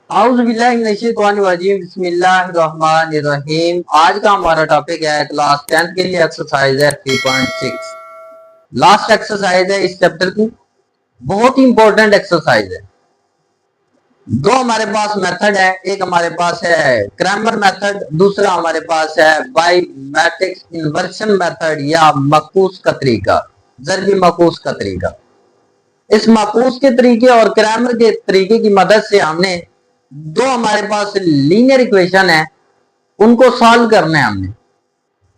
बिस्मिल्लाहिर्रहमानिर्रहीम। आज का हमारा टॉपिक है क्लास 10th के लिए एक्सरसाइज है 3.6। लास्ट एक्सरसाइज है इस चैप्टर की। बहुत ही इंपॉर्टेंट एक्सरसाइज है। दो हमारे पास मेथड है, एक हमारे पास है क्रैमर मेथड, दूसरा हमारे पास है बाई मैट्रिक्स इन्वर्शन मेथड या मकूस का तरीका, जरबी मकूस का तरीका। इस मकूस के तरीके और क्रैमर के तरीके की मदद से हमने दो हमारे पास लीनियर इक्वेशन है, उनको सॉल्व करना है हमने।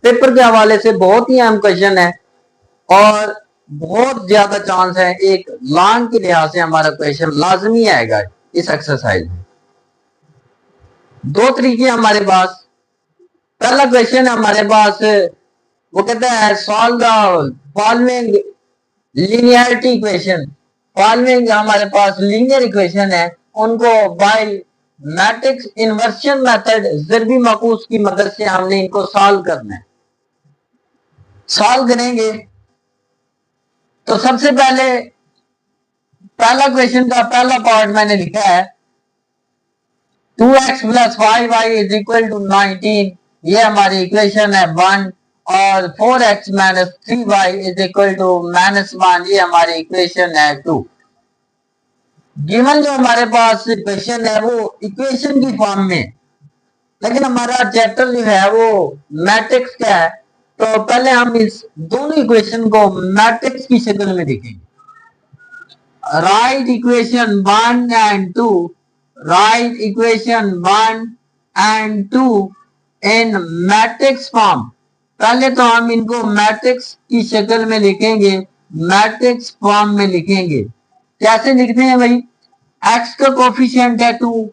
पेपर के हवाले से बहुत ही अहम क्वेश्चन है और बहुत ज्यादा चांस है एक लॉन्ग के लिहाज से हमारा क्वेश्चन लाजमी आएगा इस एक्सरसाइज में। दो तरीके हमारे पास। पहला क्वेश्चन हमारे पास, वो कहता है solve the following linearity equation. Following हमारे पास लीनियर इक्वेशन है, उनको बाय मैट्रिक्स इन्वर्शन मेथड जरबी मकूस की मदद से हमने इनको सॉल्व करना है। सॉल्व करेंगे तो सबसे पहले पहला क्वेश्चन का पहला पार्ट मैंने लिखा है 2x plus 5y is equal to 19। ये हमारी इक्वेशन है 1। और 4x minus 3y is equal to -1। ये हमारी इक्वेशन है 2। गिवन जो हमारे पास क्वेश्चन है वो इक्वेशन की फॉर्म में, लेकिन हमारा चैप्टर जो है वो मैट्रिक्स का है, तो पहले हम इस दोनों इक्वेशन को मैट्रिक्स की शक्ल में देखेंगे। Right equation 1 and 2, right equation 1 and 2 in matrix form. पहले तो हम इनको मैट्रिक्स की शक्ल में लिखेंगे, मैट्रिक्स फॉर्म में लिखेंगे। कैसे लिखते हैं भाई? x का कोफिशिएंट है 2,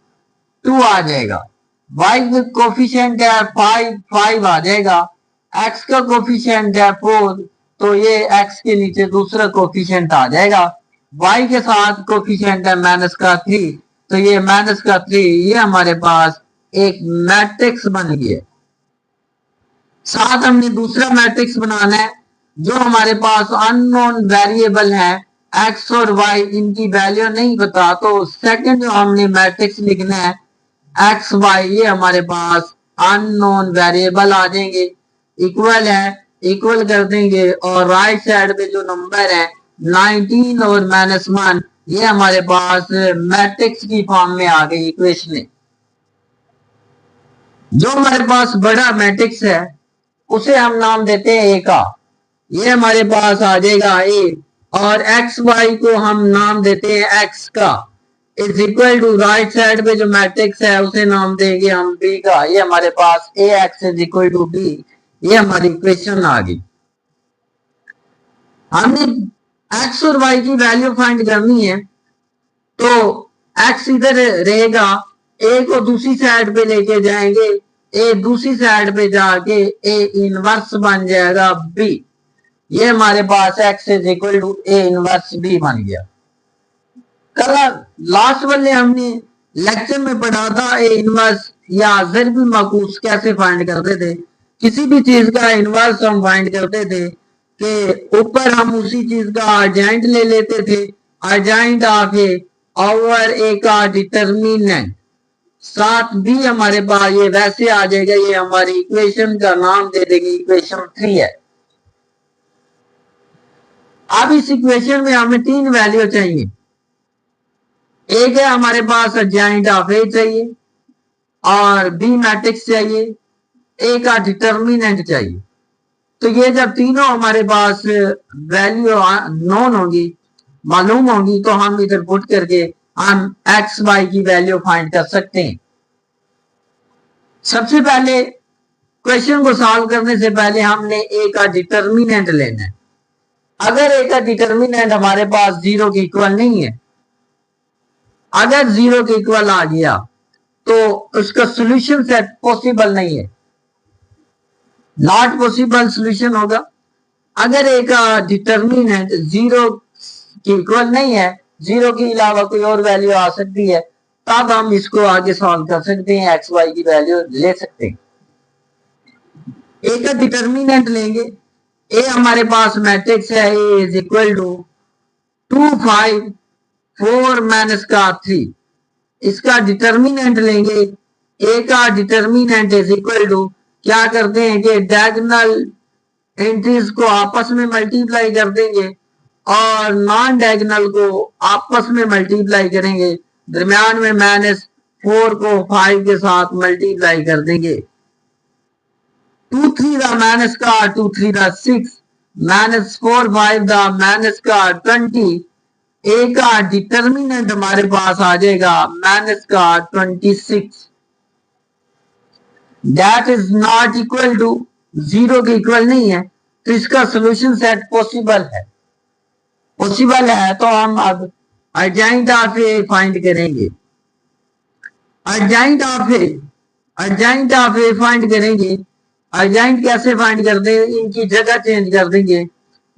2 आ जाएगा। y का कोफिशिएंट है 5, 5 आ जाएगा। x का कोफिशिएंट है 4, तो ये x के नीचे दूसरा कोफिशिएंट आ जाएगा। y के साथ कोफिशिएंट है -3, तो ये -3, ये हमारे पास एक मैट्रिक्स बन गया। साथ हमने दूसरा मैट्रिक्स बनाना है जो हमारे पास अननोन वेरिएबल है x और y, इनकी वैल्यू नहीं पता, तो सेकंड जो हमने मैट्रिक्स लिखना है x y, ये हमारे पास अननोन वेरिएबल आ जाएंगे। इक्वल है, इक्वल कर देंगे और राइट साइड पे जो नंबर है 19 और -1, ये हमारे पास मैट्रिक्स की फॉर्म में आ गई इक्वेशन। जो हमारे पास बड़ा मैट्रिक्स है उसे हम नाम देते हैं ए का। ये हमारे पास आ जाएगा ए, और एक्स वाई को हम नाम देते हैं एक्स का। Is equal to right side पे जो मैट्रिक्स है उसे नाम देंगे हम बी का। ये हमारे पास A X is equal to B, ये हमारी इक्वेशन आ गई। हमने एक्स और वाई की वैल्यू फाइंड करनी है, तो एक्स इधर रहेगा, ए को दूसरी साइड पे लेके जाएंगे, ए दूसरी साइड पे जाके ए इनवर्स बन जाएगा बी। ये हमारे पास x is equal to A inverse B बन गया। कल लास्ट वाले हमने लेक्चर में पढ़ा था ए इनवर्स या ज़रबी मकूस कैसे फाइंड करते थे। किसी भी चीज का इनवर्स हम फाइंड करते थे कि ऊपर हम उसी चीज का अर्जेंट ले लेते थे, अर्जेंट आके ओवर ए का डिटर्मिनेंट, साथ भी हमारे पास ये वैसे आ जाएगा। ये हमारी इक्वेशन का नाम दे देंगे इक्वेशन 3 है। अब इस इक्वेशन में हमें 3 वैल्यू चाहिए। एक है हमारे पास अर्जेंट ऑफ ए चाहिए, और बी मैट्रिक्स चाहिए, ए का डिटर्मिनेंट चाहिए। तो ये जब तीनों हमारे पास वैल्यू नोन होगी, मालूम होगी, तो हम इधर पुट करके हम एक्स वाई की वैल्यू फाइंड कर सकते हैं। सबसे पहले क्वेश्चन को सॉल्व करने से पहले हमने ए का डिटर्मिनेंट लेना है। अगर ए का डिटर्मिनेंट हमारे पास 0 के इक्वल नहीं है, अगर 0 के इक्वल आ गया तो उसका सॉल्यूशन सेट पॉसिबल नहीं है, नॉट पॉसिबल सॉल्यूशन होगा। अगर ए का डिटर्मिनेंट 0 के इक्वल नहीं है, 0 के अलावा कोई और वैल्यू आ सकती है, तब हम इसको आगे सॉल्व कर सकते हैं, एक्स वाई की वैल्यू ले सकते हैं। ए का डिटर्मिनेंट लेंगे, ए हमारे पास मैट्रिक्स है ए इज इक्वल टू 2 5 4 -3। इसका डिटर्मिनेंट लेंगे, ए का डिटर्मिनेंट इज इक्वल टू, क्या करते हैं कि डायगोनल एंट्रीज को आपस में मल्टीप्लाई कर देंगे और नॉन डायगोनल को आपस में मल्टीप्लाई करेंगे, दरमियान में -4 को 5 के साथ मल्टीप्लाई कर देंगे। 2 3 द माइनस का 2 3 द 6 -4 5 द माइनस का 20, ए का डिटर्मिनेंट हमारे पास आ जाएगा माइनस का 26, that is not equal to 0 के इक्वल नहीं है, तो इसका सोल्यूशन सेट पॉसिबल है तो हम अब अर्जेंट ऑफ ए फाइंड करेंगे। अर्जेंट ऑफ ए फाइंड करेंगे। अर्जेंट कैसे फाइंड करते हैं, इनकी जगह चेंज कर देंगे,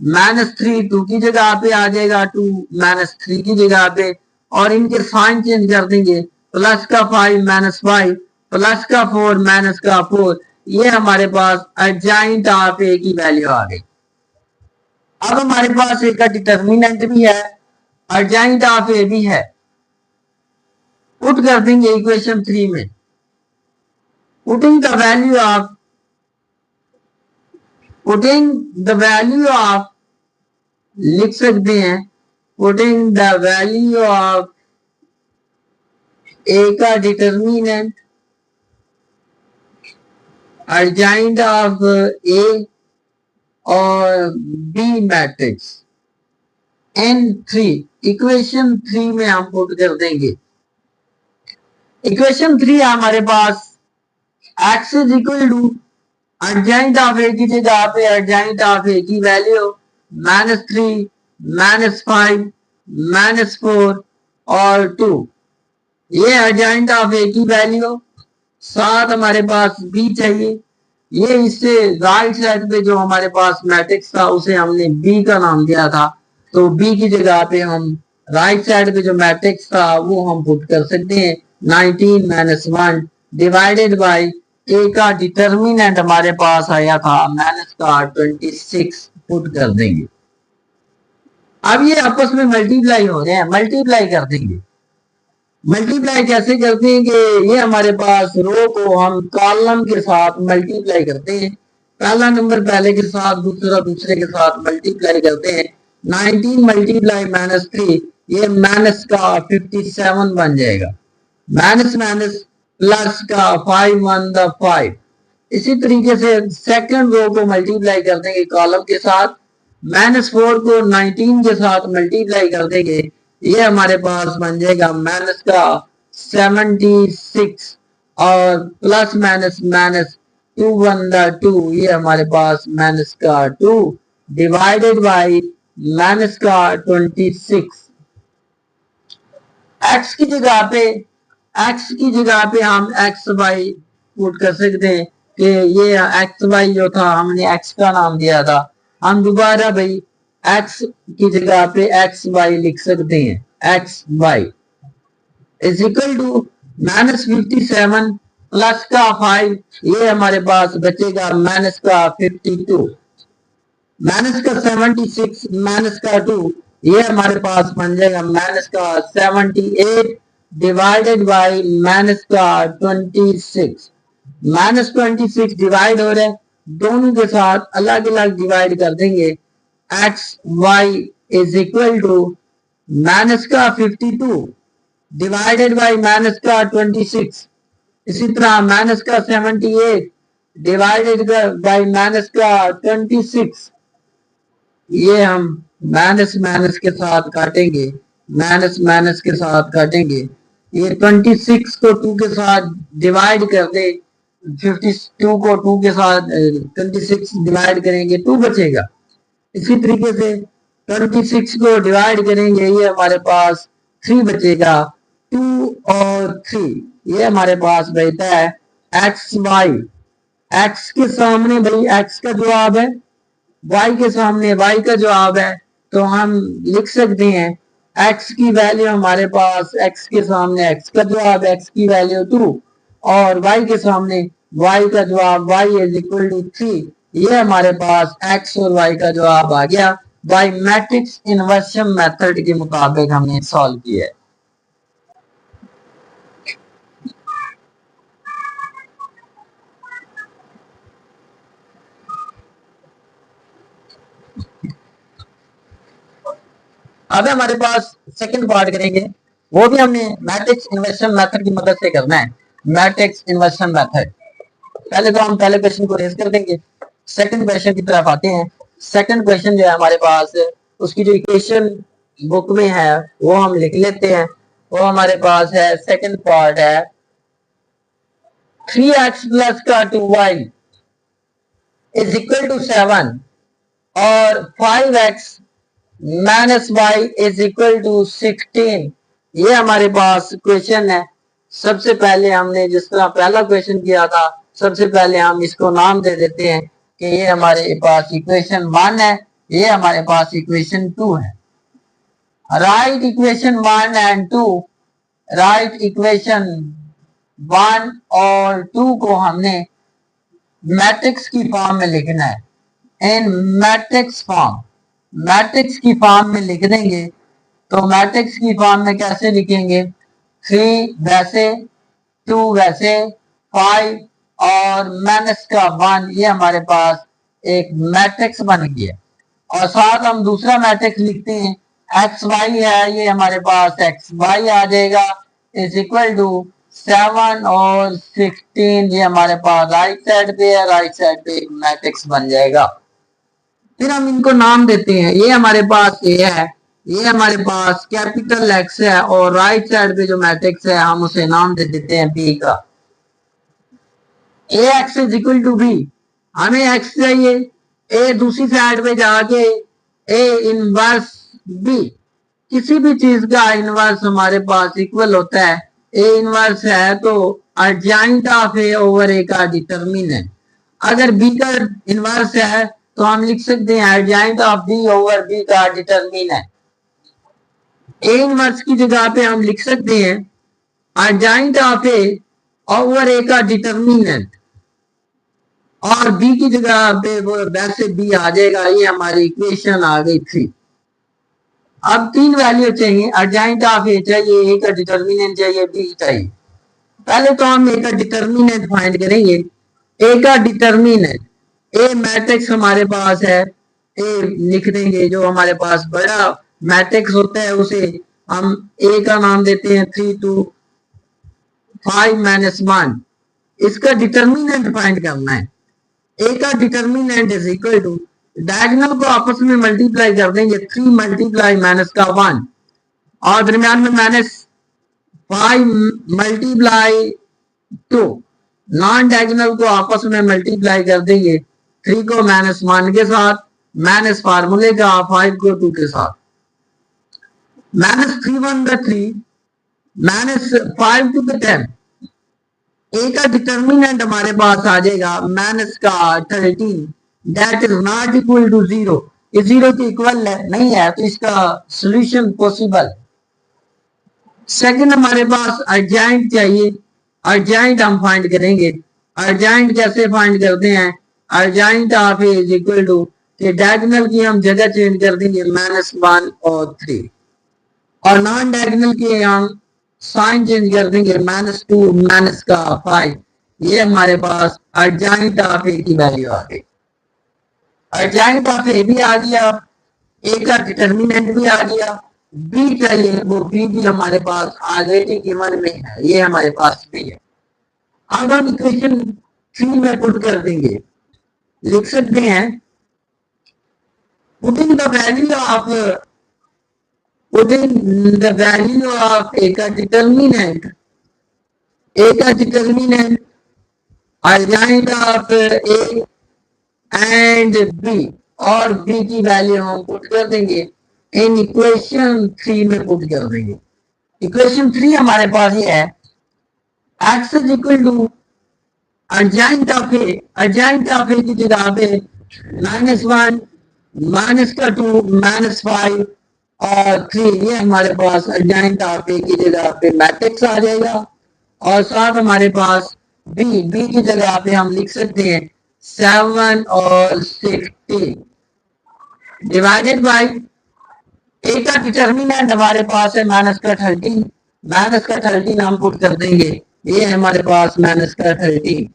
-3 2 की जगह पे आ जाएगा, 2 -3 की जगह पे, और इनके साइन चेंज कर देंगे, प्लस का 5 -5 प्लस का 4 माइनस का 4, ये हमारे पास अर्जेंट ऑफ ए की वैल्यू आ गई। अब हमारे पास ए का डिटर्मिनेंट भी है, अर्जेंट ऑफ ए भी है, पुट कर देंगे इक्वेशन 3 में। पुटिंग द वैल्यू ऑफ लिख सकते हैं, putting the value of A का डिटर्मिनेंट, अर्जेंट ऑफ ए और बी मैट्रिक्स N3 इक्वेशन 3 में हम पुट कर देंगे। इक्वेशन 3 हमारे पास x is equal to adjoint of A की जगह पे अर्जेंट ऑफ ए की वैल्यू -3 -5 -4 और 2, ये अर्जेंट ऑफ ए की वैल्यू। साथ हमारे पास बी चाहिए, ये इससे राइट साइड पे जो हमारे पास मैट्रिक्स था उसे हमने बी का नाम दिया था, तो बी की जगह पे हम राइट साइड पे जो मैट्रिक्स था वो हम पुट कर सकते हैं 19 -1 डिवाइडेड बाय ए का डिटर्मिनेंट हमारे पास आया था -26, पुट कर देंगे। अब ये आपस में मल्टीप्लाई हो रहे हैं, मल्टीप्लाई कर देंगे। मल्टीप्लाई कैसे करते हैं कि ये हमारे पास रो को हम कॉलम के साथ मल्टीप्लाई करते हैं, पहला नंबर पहले के साथ, दूसरा दूसरे के साथ मल्टीप्लाई करते हैं। 19 मल्टीप्लाई -3, ये माइनस का 57 बन जाएगा, माइनस माइनस प्लस का 5 1 द 5। इसी तरीके से सेकंड रो को मल्टीप्लाई कर देंगे कॉलम के साथ, -4 को 19 के साथ मल्टीप्लाई कर देंगे, ये हमारे पास बन जाएगा माइनस का 76 और प्लस माइनस माइनस 2 1 द 2, ये हमारे पास माइनस का 2 डिवाइडेड बाय माइनस का 26। x की जगह पे हम एक्स वाई पुट कर सकते हैं कि ये एक्स वाई जो था हमने x का नाम दिया था, हम दोबारा भाई x की जगह पे एक्स वाई लिख सकते हैं, x y is equal to -57 plus का 5, ये हमारे पास बचेगा माइनस का 52, माइनस का 76 माइनस का 2, ये हमारे पास बन जाएगा माइनस का 78 डिवाइडेड बाय माइनस का 26। -26 डिवाइड हो रहा है, दोनों के साथ अलग अलग डिवाइड कर देंगे, x y is equal to minus का 52 डिवाइडेड बाय माइनस का 26, इसी तरह माइनस का 78 डिवाइडेड बाय माइनस का 26, ये हम माइनस माइनस के साथ काटेंगे, माइनस माइनस के साथ काटेंगे, ये 26 को 2 के साथ डिवाइड कर दे, 52 को 2 के साथ 26 डिवाइड करेंगे 2 बचेगा, इसी तरीके से 26 को डिवाइड करेंगे, ये हमारे पास 3 बचेगा, 2 और 3, ये हमारे पास बचता है एक्स वाई। एक्स के सामने भाई एक्स का जवाब है, वाई के सामने वाई का जवाब है, तो हम लिख सकते हैं एक्स की वैल्यू हमारे पास, एक्स के सामने एक्स का जवाब, एक्स की वैल्यू 2 और वाई के सामने वाई का जवाब वाई इज इक्वल टू 3, ये हमारे पास एक्स और वाई का जवाब आ गया। बाय मैट्रिक्स इन्वर्शन मेथड के मुताबिक हमने सॉल्व किया है। अब हमारे पास सेकंड पार्ट करेंगे, वो भी हमने मैट्रिक्स इन्वर्शन मेथड की मदद से करना है। मैट्रिक्स इन्वर्शन मेथड, पहले तो हम पहले क्वेश्चन को रेज कर देंगे, सेकंड क्वेश्चन की तरफ आते हैं। सेकंड क्वेश्चन जो है हमारे पास, उसकी जो इक्वेशन बुक में है वो हम लिख लेते हैं। वो हमारे पास है, सेकंड पार्ट है 3x प्लस का 2y इज इक्वल टू 7 और 5x minus y is equal to 16। ये हमारे पास क्वेश्चन है। सबसे पहले हमने जिस तरह पहला क्वेश्चन किया था, सबसे पहले हम इसको नाम दे देते हैं कि ये हमारे पास इक्वेशन 1 है, ये हमारे पास इक्वेशन 2 है। Right equation 1 and 2, right equation 1 और 2 को हमने मैट्रिक्स की फॉर्म में लिखना है। इन मैट्रिक्स फॉर्म, मैट्रिक्स की फॉर्म में लिख देंगे। तो मैट्रिक्स की फॉर्म में कैसे लिखेंगे, 3 वैसे, 2 वैसे, 5 और माइनस का 1, ये हमारे पास एक मैट्रिक्स बन गया। और साथ हम दूसरा मैट्रिक्स लिखते हैं, एक्स वाई है, ये हमारे पास एक्स वाई आ जाएगा इज इक्वल टू 7 और 16, ये हमारे पास राइट साइड पे है, राइट साइड पे एक मैट्रिक्स बन जाएगा। फिर हम इनको नाम देते हैं, ये हमारे पास ए है, ये हमारे पास कैपिटल एक्स है, और राइट साइड पे जो मैट्रिक्स है हम उसे नाम दे देते हैं बी का। A X is equal to B, हमें एक्स चाहिए, ए दूसरी साइड पे जाके ए इनवर्स बी, किसी भी चीज का इनवर्स हमारे पास इक्वल होता है। ए इनवर्स है तो urgent of A over A का डिटर्मिनेंट। अगर बी का इनवर्स है तो हम लिख सकते हैं adjoint of B over B का डिटर्मिनेंट। ए इनवर्स की जगह पे हम लिख सकते हैं adjoint of A over A का डिटर्मिनेंट, और बी की जगह पे वो वैसे बी आ जाएगा। ये हमारी इक्वेशन आ गई 3। अब 3 वैल्यू चाहिए, अर्जेंट ऑफ ए चाहिए, ए का डिटर्मिनेंट चाहिए, बी चाहिए। पहले तो हम ए का डिटर्मिनेंट फाइंड करेंगे। ए का डिटर्मिनेंट, ए मैट्रिक्स हमारे पास है, ए लिख देंगे, जो हमारे पास बड़ा मैट्रिक्स होता है उसे हम ए का नाम देते हैं 3 2 5 माइनस 1। इसका डिटर्मिनेंट फाइंड करना है। ए का determinant is equal to, diagonal को आपस में मल्टीप्लाई कर देंगे, 3 मल्टीप्लाई माइनस का 1 और दरमियान में माइनस 5 मल्टीप्लाई 2। नॉन डायगोनल को आपस में मल्टीप्लाई कर देंगे, 3 को माइनस 1 के साथ, माइनस फार्मूले का 5 को 2 के साथ, माइनस 3 1 का 3, माइनस 5 2 का 10। ए का डिटर्मिनेंट हमारे पास आ जाएगा माइनस का 13, that is not equal to 0। ये 0 के इक्वल नहीं है, तो इसका सॉल्यूशन पॉसिबल। सेकंड हमारे पास अर्जेंट चाहिए, अर्जेंट हम फाइंड करेंगे। अर्जेंट कैसे फाइंड करते हैं, adjoint of A is equal to, diagonal की हम जगह चेंज कर देंगे माइनस 1 और 3, और नॉन डायगोनल की हम साइन चेंज कर देंगे माइनस 2 माइनस का 5। ये हमारे पास अर्जेंट ऑफ ए की वैल्यू आ गई। अर्जेंट ऑफ ए भी आ गया, ए का डिटर्मिनेंट भी आ गया, बी चाहिए, वो बी भी हमारे पास ऑलरेडी गिवन में है, ये हमारे पास बी है। अब हम इक्वेशन 3 में पुट कर देंगे, लिख सकते हैं putting the value of, putting the value of a का determinant, a का determinant urgent of a and b, और b की वैल्यू हम पुट कर देंगे इन इक्वेशन 3 में पुट कर देंगे। इक्वेशन 3 हमारे पास ये है, x is equal to adjoint of a, adjoint of a की जगह पे माइनस 1 माइनस का 2 माइनस 5 और 3, ये हमारे पास अर्जेंट ऑफ ए की जगह पे मैट्रिक्स आ जाएगा। और साथ हमारे पास बी, बी की जगह पे हम लिख सकते हैं 7 और 16 डिवाइडेड बाय ए का डिटर्मिनेंट हमारे पास है माइनस का 13, माइनस का 13 हम पुट कर देंगे, ये हमारे पास माइनस का 13।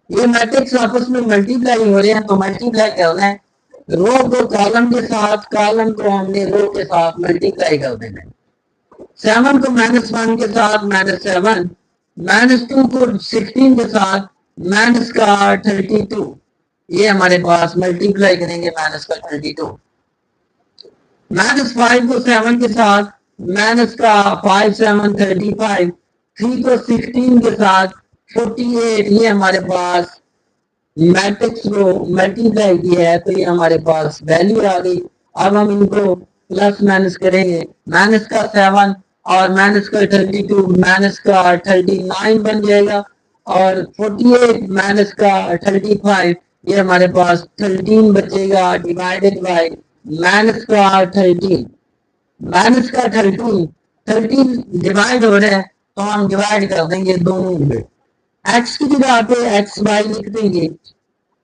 ये मैट्रिक्स आपस में मल्टीप्लाई हो रहे हैं, तो मल्टीप्लाई करना है, रो को कॉलम के साथ, कॉलम को हमने रो के साथ मल्टीप्लाई कर देना है। 7 को -1 के साथ -7, -2 को 16 के साथ माइनस का 32, ये हमारे पास मल्टीप्लाई करेंगे माइनस का 32। -5 को 7 के साथ माइनस का 5 7 35, 3 को 16 के साथ 48, ये हमारे पास मैट्रिक्स को मल्टीप्लाई किया है, तो ये हमारे पास वैल्यू आ गई। अब हम इनको प्लस माइनस करेंगे, माइनस का 7 और माइनस का 32, माइनस का 39 बन जाएगा, और 48 माइनस का 35, ये हमारे पास 13 बचेगा, डिवाइडेड बाय माइनस का 13, माइनस का 13 डिवाइड हो रहा है, तो हम डिवाइड कर देंगे दोनों में, एक्स की जगह पे एक्स वाई लिख देंगे,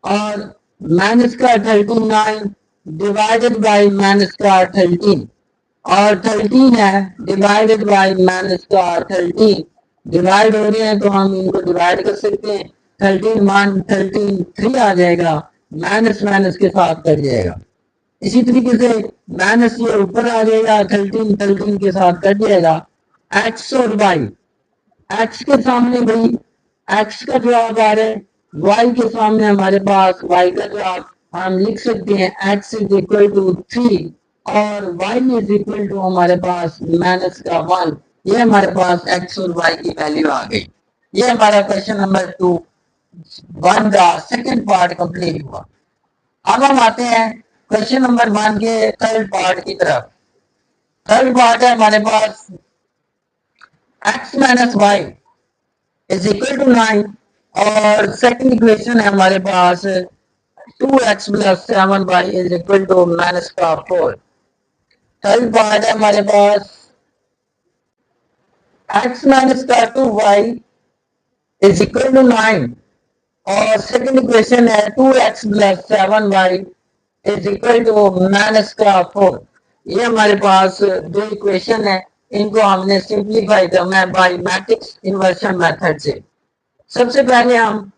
और माइनस का 39 डिवाइडेड बाय माइनस का 13, और 13 है डिवाइडेड बाय माइनस का 13, डिवाइड हो रहे हैं तो हम इनको डिवाइड कर सकते हैं। 13 मान 13 3 आ जाएगा, माइनस माइनस के साथ कट जाएगा। इसी तरीके से माइनस ये ऊपर आ जाएगा, 13 के साथ कट जाएगा। एक्स और वाई, एक्स के सामने भाई एक्स का जवाब आ रहा है, वाई के सामने हमारे पास वाई का जवाब, हम लिख सकते हैं एक्स इज इक्वल टू 3 और वाई इज इक्वल टू हमारे पास माइनस का 1। ये हमारे पास एक्स और वाई की वैल्यू आ गई। ये हमारा क्वेश्चन नंबर 1 का सेकंड पार्ट कंप्लीट हुआ। अब हम आते हैं क्वेश्चन नंबर 1 के थर्ड पार्ट की तरफ। थर्ड पार्ट है हमारे पास x minus y is equal to 9, और सेकंड इक्वेशन है हमारे पास 2x plus 7y is equal to minus का 4। थर्ड पार्ट है हमारे पास x माइनस का 2y इज इक्वल टू 9, और सेकंड इक्वेशन है 2x plus 7y is equal to minus का 4। ये हमारे पास दो इक्वेशन है, इनको हमने सिंप्लीफाई करना है बाय मैट्रिक्स इन्वर्शन मेथड से। सबसे पहले हम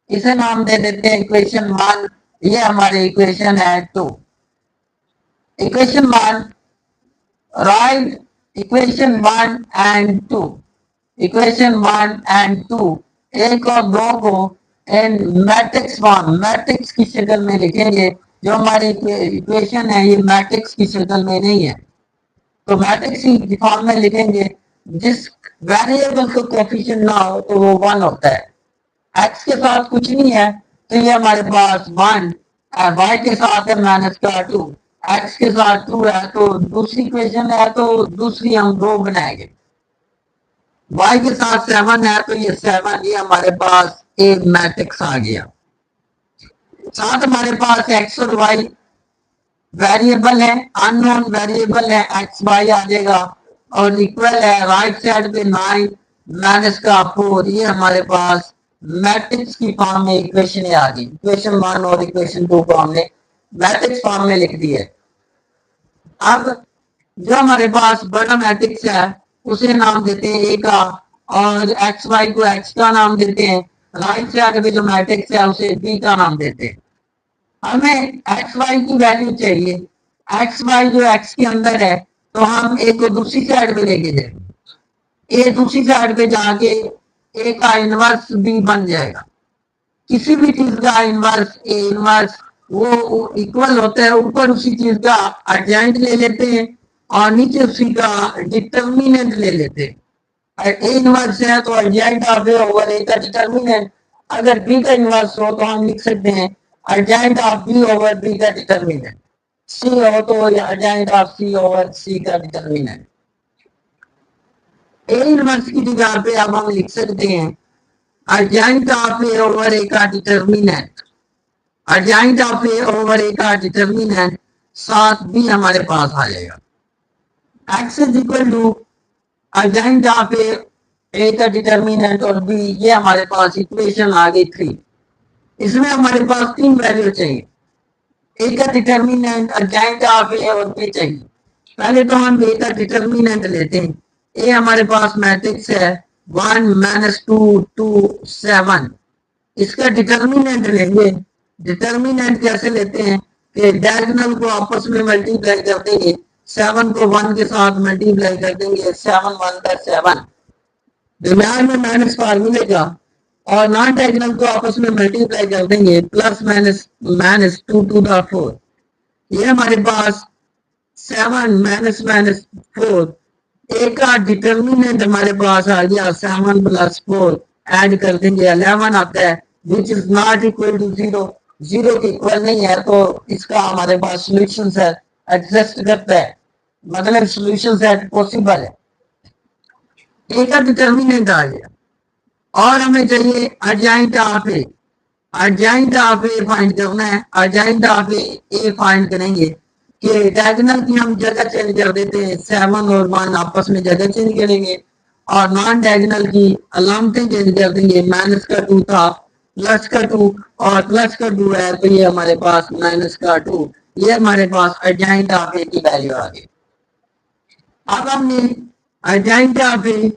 इसे नाम दे देते हैं इक्वेशन 1, ये हमारी इक्वेशन है 2। Equation 1, right equation 1 and 2, equation 1 and 2 एक और दो को इन मैट्रिक्स फॉर्म, मैट्रिक्स की शक्ल में लिखेंगे। जो हमारी इक्वेशन है ये मैट्रिक्स की शक्ल में नहीं है, तो मैट्रिक्स की फॉर्म में लिखेंगे। जिस वेरिएबल को कोएफिशिएंट ना हो तो वो 1 होता है। एक्स के साथ कुछ नहीं है तो ये हमारे पास 1, और वाई के साथ है माइनस का 2, एक्स के साथ 2 है तो दूसरी इक्वेशन है, तो दूसरी हम 2 बनाएंगे। y के साथ 7 है तो ये 7, ये हमारे पास एक मैट्रिक्स आ गया। साथ हमारे पास x और y वेरिएबल है, अननोन वेरिएबल है, एक्स वाई आ जाएगा, और इक्वल है राइट साइड पे 9 माइनस का 4, ये हमारे पास मैट्रिक्स की फॉर्म में इक्वेशन आ गई। इक्वेशन 1 और इक्वेशन 2 को हमने मैट्रिक्स फॉर्म में लिख दिया। अब जो हमारे पास बड़ा मैट्रिक्स है उसे नाम देते हैं ए का, और एक्स वाई को एक्स का नाम देते हैं। राइट साइड पे जो मैट्रिक्स है उसे बी का नाम देते हैं। हमें एक्स वाई की वैल्यू चाहिए, एक्स वाई जो एक्स के अंदर है तो हम ए को दूसरी साइड पे लेके जाएंगे। ए दूसरी साइड पे जाके ए का इनवर्स बी बन जाएगा। किसी भी चीज का इनवर्स ए इनवर्स वो इक्वल होता है, ऊपर उसी चीज का एडजॉइंट ले लेते हैं और नीचे उसी का डिटर्मिनेंट ले लेते हैं। ए इनवर्स है तो adjoint of A over A का डिटर्मिनेंट। अगर बी का इनवर्स हो तो हम लिख सकते हैं adjoint of B over B का डिटर्मिनेंट। सी हो तो adjoint of C over C का डिटर्मिनेंट। ए इनवर्स की जगह पे अब हम लिख सकते हैं adjoint of A over A का determinant. Adjoint of A over A का डिटर्मिनेंट 7 बी हमारे पास आ जाएगा। X is equal to adjoint of A का डिटर्मिनेंट और बी, ये हमारे पास इक्वेशन आ गई 3। इसमें हमारे पास 3 वैल्यू चाहिए, ए का डिटर्मिनेंट, एडजॉइंट ऑफ ए और बी चाहिए। पहले तो हम ए का डिटर्मिनेंट लेते हैं। ए हमारे पास मैट्रिक्स है 1 -2 2 7। इसका डिटर्मिनेंट लेंगे। डिटर्मिनेंट कैसे लेते हैं, कि डायगोनल को आपस में मल्टीप्लाई कर देंगे, 7 को 1 के साथ मल्टीप्लाई कर देंगे, 7 1 का 7, दरम्यान में माइनस फार्मूले का, और नॉन डायगोनल को आपस में मल्टीप्लाई कर देंगे, plus minus minus 2 to the 4, ये हमारे पास 7 माइनस माइनस 4, एक का डिटर्मिनेंट हमारे पास आ गया 7 प्लस 4, ऐड कर देंगे 11 आता है, which is not equal to 0, 0 के इक्वल नहीं है, तो इसका हमारे पास सोल्यूशन सेट एग्जिस्ट करता है, मतलब सोल्यूशन सेट पॉसिबल है। ए का डिटर्मिनेंट आ गया, और हमें चाहिए adjoint of A, adjoint of A find करना है। अर्जेंट ऑफ ए फाइंड करेंगे कि डायगोनल की हम जगह चेंज कर देते हैं, 7 और 1 आपस में जगह चेंज करेंगे, और नॉन डायगोनल की अलामतें चेंज कर देंगे, माइनस का 2 था प्लस का 2, और प्लस का 2 है तो ये हमारे पास माइनस का 2, ये हमारे पास अर्जेंट ऑफ ए की वैल्यू आ गई। अब हमने अर्जेंट ऑफ ए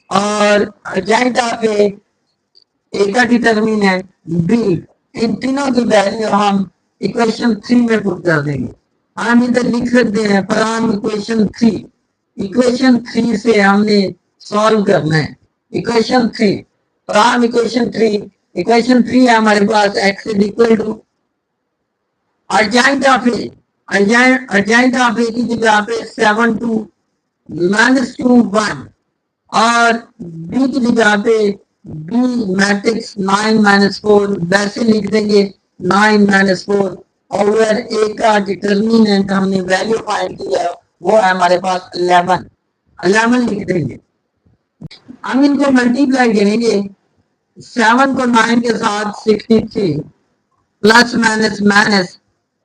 और अर्जेंट ऑफ ए का डिटर्मिनेंट बी, इन तीनों की वैल्यू हम इक्वेशन 3 में पुट कर देंगे। हम इधर लिख सकते हैं फ्रॉम इक्वेशन 3, इक्वेशन 3 से हमने सॉल्व करना है। इक्वेशन 3 फ्रॉम इक्वेशन 3, इक्वेशन 3 है हमारे पास x is equal to adjoint of A, adjoint of A की जगह पे 7 टू माइनस 2 1, और बी की जगह पे बी मैट्रिक्स 9 माइनस 4, वैसे लिख देंगे 9 माइनस 4, ओवर ए का डिटर्मिनेंट हमने वैल्यू फाइंड किया, वो है हमारे पास 11, 11 लिख देंगे। हम इनको मल्टीप्लाई करेंगे, 7 को 9 के साथ 63, प्लस माइनस माइनस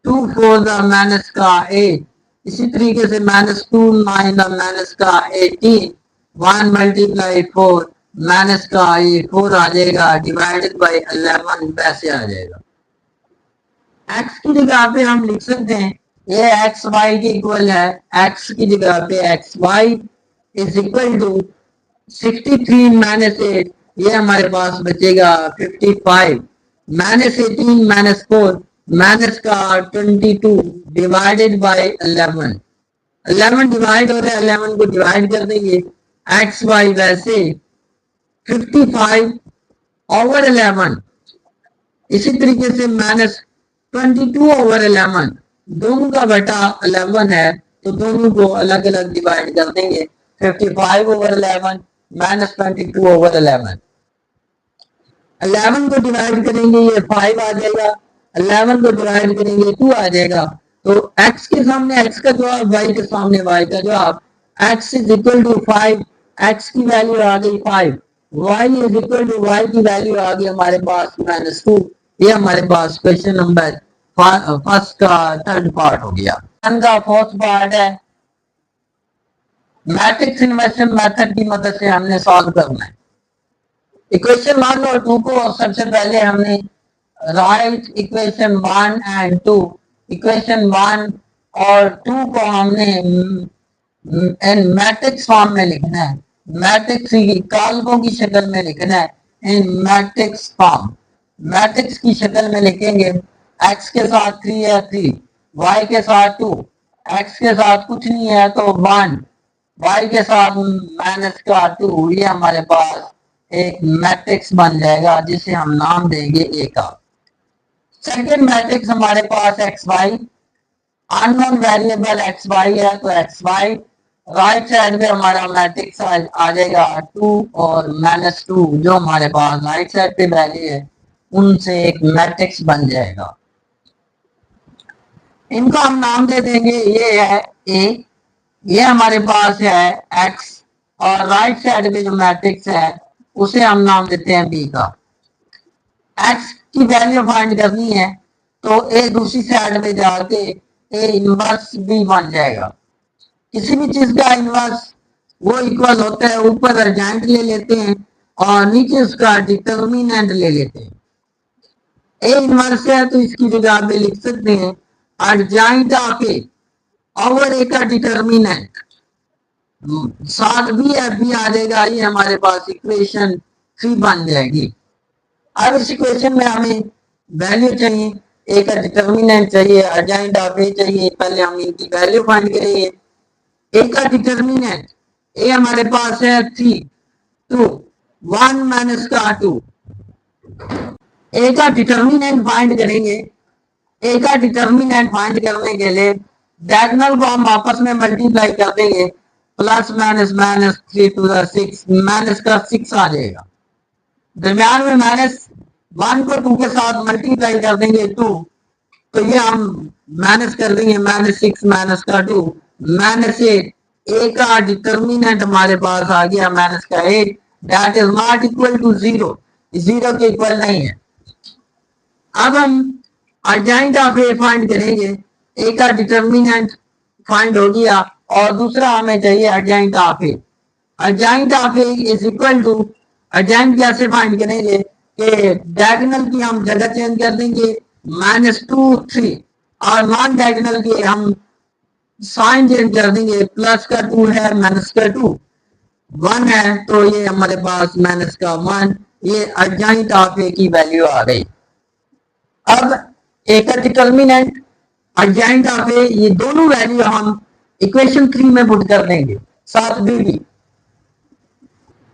2 4 माइनस का 8, इसी तरीके से माइनस 2 9 माइनस का 18, 1 मल्टीप्लाई 4 माइनस का ये 4 आ जाएगा, डिवाइडेड बाय 11 वैसे आ जाएगा। x की जगह पे हम लिख सकते हैं ये एक्स वाई के इक्वल है, x की जगह पे x y is equal to 63 minus 8, ये हमारे पास बचेगा 55, माइनस 18 माइनस 4 माइनस का 22 डिवाइडेड बाय 11, 11 डिवाइड हो रहा है, 11 को डिवाइड कर देंगे, एक्स वाई वैसे 55 ओवर 11, इसी तरीके से माइनस 22 ओवर 11, दोनों का बटा 11 है तो दोनों को अलग अलग डिवाइड कर देंगे, 55 ओवर 11 माइनस 22 ओवर 11, 11 को डिवाइड करेंगे ये 5 आ जाएगा, 11 को डिवाइड करेंगे 2 आ जाएगा, तो x के सामने x का जवाब, y के सामने y का जवाब, x is equal to 5, x की वैल्यू आ गई 5, y is equal to y की वैल्यू आ गई हमारे पास -2, ये हमारे पास क्वेश्चन नंबर फर्स्ट का थर्ड पार्ट हो गया। का फोर्थ पार्ट है मैट्रिक्स इन्वर्जन मेथड की मदद से हमने सॉल्व करना है। इक्वेशन 1 और 2 को सबसे पहले हमने राइट इक्वेशन 1 एंड 2, इक्वेशन 1 और 2 को हमने इन मैट्रिक्स फॉर्म में लिखना है, मैट्रिक्स की कॉलमों की शक्ल में लिखना है, इन मैट्रिक्स फॉर्म, मैट्रिक्स की शक्ल में लिखेंगे, x के साथ 3 है 3, y के साथ 2, x के साथ कुछ नहीं है तो 1, y के साथ माइनस का 2, ये हमारे पास एक मैट्रिक्स बन जाएगा जिसे हम नाम देंगे ए का। सेकेंड मैट्रिक्स हमारे पास X Y, unknown variable X Y है तो एक्स वाई, राइट साइड में हमारा मैट्रिक्स आ जाएगा 2 और -2, जो हमारे पास राइट साइड पे वैल्यू है उनसे एक मैट्रिक्स बन जाएगा। इनको हम नाम दे देंगे, ये है ए, ये हमारे पास है एक्स, और राइट साइड में जो मैट्रिक्स है उसे हम नाम देते हैं बी का। एक्स की वैल्यू फाइंड करनी है तो ए दूसरी साइड में जाके ए इनवर्स बी बन जाएगा। किसी भी चीज का इनवर्स वो इक्वल होता है, ऊपर अर्जेंट ले लेते हैं और नीचे उसका डिटर्मिनेंट ले लेते हैं। ए इनवर्स है तो इसकी जगह पे लिख सकते हैं adjoint of A over A का डिटर्मिनेंट, साथ भी एफ भी आ जाएगा, ये हमारे पास इक्वेशन 3 बन जाएगी। अब इस इक्वेशन में हमें वैल्यू चाहिए, ए का डिटर्मिनेंट चाहिए, अर्जेंट ऑफ ए चाहिए, पहले हम इनकी वैल्यू फाइंड करेंगे। ए का डिटर्मिनेंट, ए हमारे पास है 3 2 1 माइनस का 2। ए का डिटर्मिनेंट फाइंड करेंगे। ए का डिटर्मिनेंट फाइंड करने के लिए डायगोनल को हम आपस में मल्टीप्लाई कर देंगे, plus minus minus 3 to the 6, minus का 6 आ जाएगा। दरम्यान में माइनस 1 को 2 के साथ मल्टीप्लाई कर देंगे 2, तो ये हम माइनस कर देंगे, माइनस 6 माइनस का 2 माइनस 8। ए का डिटर्मिनेंट हमारे पास आ गया माइनस का 8, that is not equal to 0, 0 के इक्वल नहीं है। अब हम अर्जेंट ऑफ ए फाइंड करेंगे। ए का डिटर्मिनेंट फाइंड हो गया और दूसरा हमें चाहिए adjoint of A. Adjoint of A is equal to, adjoint कैसे फाइंड करेंगे कि डायगोनल की हम जगह चेंज कर देंगे, -2 3, और नॉन डायगोनल के हम साइन चेंज कर देंगे, प्लस का 2 है माइनस का 2, 1 है तो ये हमारे पास माइनस का 1। ये अर्जेंट ऑफ ए की वैल्यू आ गई। अब ए का डिटर्मिनेंट, अर्जेंट ऑफ ए, ये दोनों वैल्यू हम इक्वेशन 3 में पुट कर देंगे, साथ भी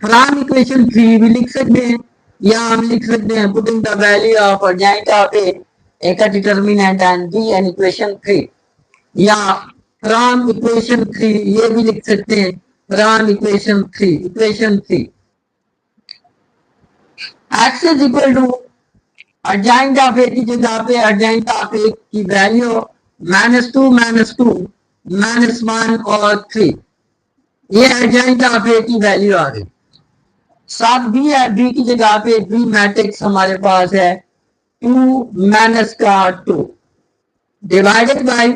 फ्रॉम इक्वेशन 3 भी लिख सकते हैं, या हम लिख सकते हैं putting the value of adjoint of A का determinant and B in equation 3, या फ्रॉम इक्वेशन 3 ये भी लिख सकते हैं, from equation 3, equation 3 x is equal to adjoint of A की जगह पे अर्जेंट ऑफ ए की वैल्यू -2 -2 -1 और 3, ये अर्जेंट ऑफ ए की वैल्यू आ गई। साथ बी है, बी की जगह पे बी मैट्रिक्स हमारे पास है 2 माइनस का 2 डिवाइडेड बाई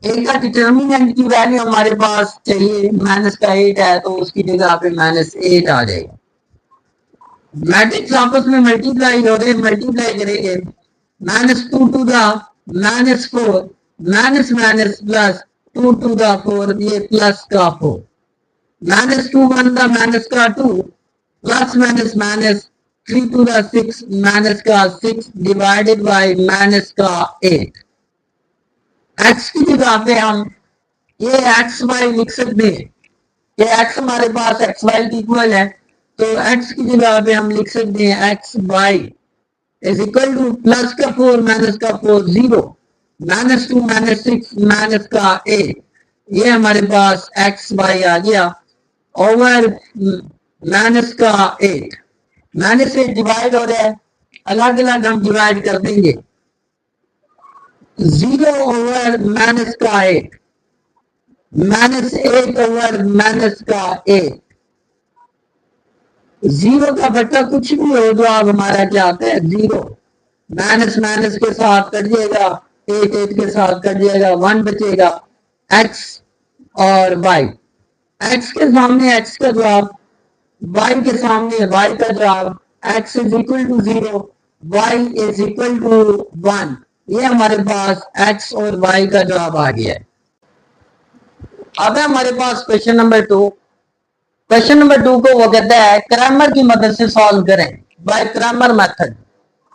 ए का डिटर्मिनेंट की वैल्यू हमारे पास चाहिए माइनस का 8 है, तो उसकी जगह पे -8 आ जाएगा। मैट्रिक्स आपस में मल्टीप्लाई हो रहे, मल्टीप्लाई करेंगे, -2 to the -4 minus minus plus 2 to the 4, ये प्लस का 4, -2 1 द माइनस का 2 plus minus minus 3 to the 6 minus का 6 डिवाइडेड बाय माइनस का 8। x की जगह पे हम ये एक्स वाई लिख सकते हैं, ये x हमारे पास एक्स वाई की इक्वल है, तो x की जगह पे हम लिख सकते हैं x y is equal to plus का 4 माइनस का 4 0 -2 -6 माइनस का 8, ये हमारे पास एक्स वाई आ गया ओवर माइनस का 8। माइनस से डिवाइड हो रहा है, अलग अलग हम डिवाइड कर देंगे, 0 ओवर माइनस का 8 -8 ओवर माइनस का 8। 0 का बट्टा कुछ भी हो तो आप हमारा क्या आता है 0, माइनस माइनस के साथ कट जाएगा, 8 8 के साथ कट जाएगा, 1 बचेगा, x और y, x के सामने x का जवाब, y के सामने y का जवाब, x is equal to 0, y is equal to 1, ये हमारे पास x और y का जवाब आ गया है। अब है हमारे पास क्वेश्चन नंबर 2। क्वेश्चन नंबर 2 को वो कहता है क्रैमर की मदद से सॉल्व करें, बाय क्रैमर मेथड।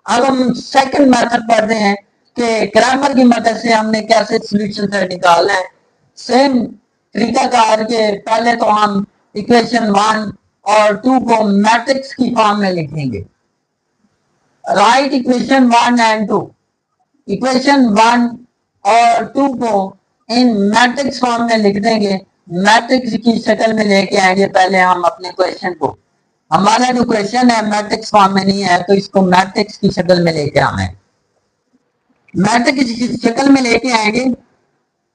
अब हम सेकंड मेथड पढ़ते हैं कि क्रैमर की मदद से हमने कैसे सॉल्यूशन से निकालना है। सेम तरीका कार के पहले तो हम इक्वेशन 1 और 2 को मैट्रिक्स की फॉर्म में लिखेंगे। राइट इक्वेशन 1 एंड 2, इक्वेशन 1 और 2 को इन मैट्रिक्स फॉर्म में लिख देंगे, मैट्रिक्स की शक्ल में लेके आएंगे पहले हम अपने क्वेश्चन को। हमारा जो क्वेश्चन है मैट्रिक्स फॉर्म में नहीं है, तो इसको मैट्रिक्स की शक्ल में लेके आना है। मैट्रिक्स की शक्ल में लेके आएंगे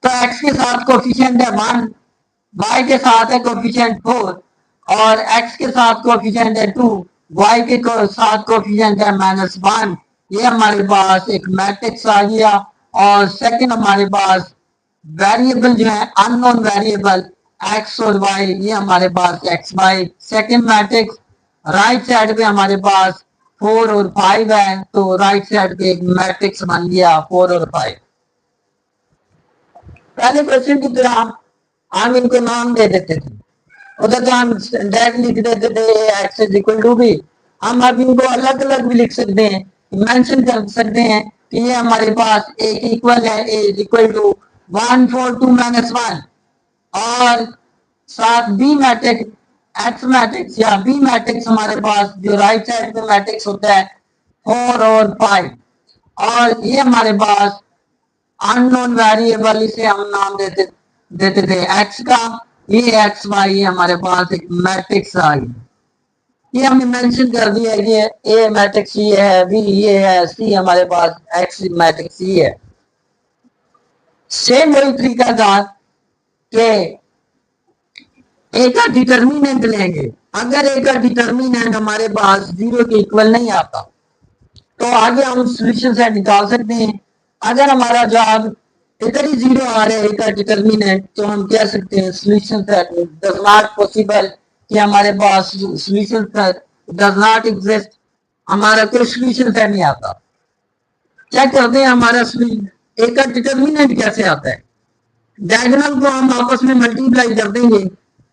तो x के साथ कोफिशिएंट है 1, y के साथ है कोफिशिएंट 4 और x के साथ कोफिशिएंट है 2, y के साथ कोफिशिएंट है -1। ये हमारे पास एक मैट्रिक्स आ गया। और सेकंड हमारे पास वेरिएबल जो है अननोन वेरिएबल x और y, ये हमारे पास x y। Second matrix right side पे हमारे पास 4 और 5 है, तो राइट साइड पे एक मैट्रिक्स बन गया 4 और 5। पहले क्वेश्चन की तरह हम इनको नाम दे देते थे, उधर तो हम डायरेक्ट लिख देते थे x is equal to b। हम अब इनको अलग अलग भी लिख सकते हैं, मेंशन कर सकते हैं कि ये हमारे पास एक इक्वल है, ए इज इक्वल टू 1 4 2 माइनस 1, और साथ बी मैट्रिक्स एक्स मैट्रिक्स या बी मैट्रिक्स हमारे पास जो राइट साइड में मैट्रिक्स होता है 4 और 5, और ये हमारे पास अननोन वेरिएबल, इसे हम नाम देते देते थे एक्स का, ये एक्स वाई हमारे पास एक मैट्रिक्स आ गई। ये हमने मेंशन कर दिया है कि ए मैट्रिक्स ये है, बी ये है, सी हमारे पास एक्स मैट्रिक्स ये है। सेम वही तरीका था कि ए का डिटर्मिनेंट लेंगे, अगर ए का डिटर्मिनेंट हमारे पास 0 के इक्वल नहीं आता तो आगे हम सोल्यूशन सेट निकाल सकते हैं। अगर हमारा जवाब इधर ही 0 आ रहा है ए का डिटर्मिनेंट, तो हम कह सकते हैं solution set does not possible, कि हमारे पास solution set does not exist, हमारा कोई सोल्यूशन सेट नहीं आता। चेक करते हैं हमारा ए का डिटर्मिनेंट कैसे आता है। डायगोनल को हम आपस में मल्टीप्लाई कर देंगे,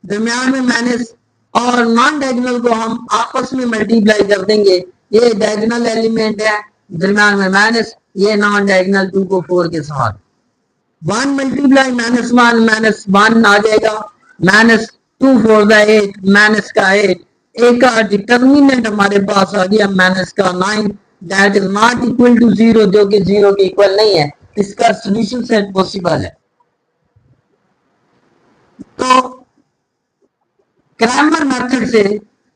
दरमियान में माइनस, और नॉन डायगोनल को हम आपस में मल्टीप्लाई कर देंगे। ये डायगोनल एलिमेंट है, दरमियान में माइनस, ये नॉन डायगोनल 2 को 4 के साथ 1 मल्टीप्लाई माइनस 1 आ जाएगा, माइनस 2 4 द 8, माइनस का 8, ए का डिटर्मिनेंट हमारे पास आ गया माइनस का 9, that is not equal to 0, जो कि 0 के इक्वल नहीं है। इसका सोल्यूशन सेट पॉसिबल है। तो क्रैमर मेथड से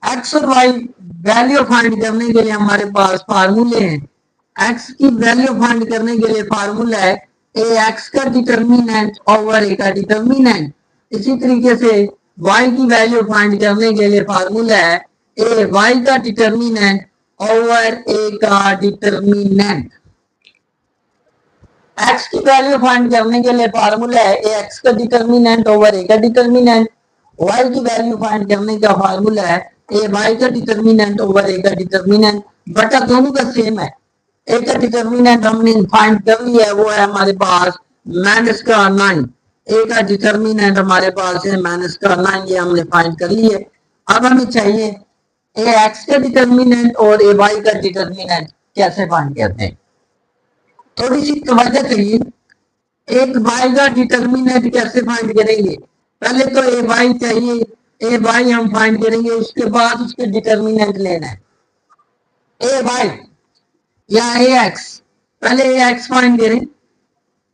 एक्स और वाई वैल्यू फाइंड करने के लिए हमारे पास फार्मूले हैं। एक्स की वैल्यू फाइंड करने के लिए फार्मूला है ए एक्स का डिटर्मिनेंट ओवर ए का डिटर्मिनेंट। इसी तरीके से वाई की वैल्यू फाइंड करने के लिए फार्मूला है ए वाई का डिटर्मिनेंट ओवर ए का डिटर्मिनेंट। एक्स की वैल्यू फाइंड करने के लिए फार्मूला है ए एक्स का डिटर्मिनेंट ओवर ए का डिटर्मिनेंट। वाई की वैल्यू फाइंड करने का फार्मूला है ए वाई का डिटर्मिनेंट ओवर ए का डिटर्मिनेंट, बटा दोनों का सेम है। ए का डिटर्मिनेंट हमने फाइंड कर लिया है, वो है हमारे पास माइनस का 9, ए का डिटर्मिनेंट हमारे पास है माइनस का 9, ये हमने फाइंड कर लिया है। अब हमें चाहिए ए एक्स का डिटर्मिनेंट और ए वाई का डिटर्मिनेंट कैसे फाइंड करते हैं। थोड़ी सी तवज्जो करिए, एक वाई का डिटर्मिनेंट कैसे फाइंड करेंगे। पहले तो ए वाई चाहिए, ए वाई हम फाइंड करेंगे, उसके बाद उसके डिटर्मिनेंट लेना है। ए वाई या ए एक्स, पहले ए एक्स फाइंड करें।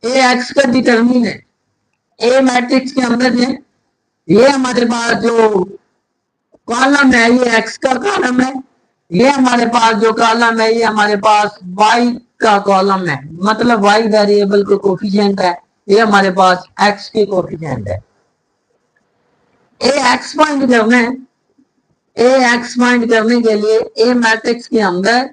ए एक्स का डिटर्मिनेंट ए मैट्रिक्स के अंदर है, ये हमारे पास जो कॉलम है ये एक्स का कॉलम है, ये हमारे पास जो कॉलम है ये हमारे पास वाई का कॉलम है, मतलब वाई वेरिएबल को कोफिशिएंट है, ये हमारे पास एक्स के कोफिशिएंट है। ए एक्स फाइंड करना है, ए एक्स फाइंड करने के लिए ए मैट्रिक्स के अंदर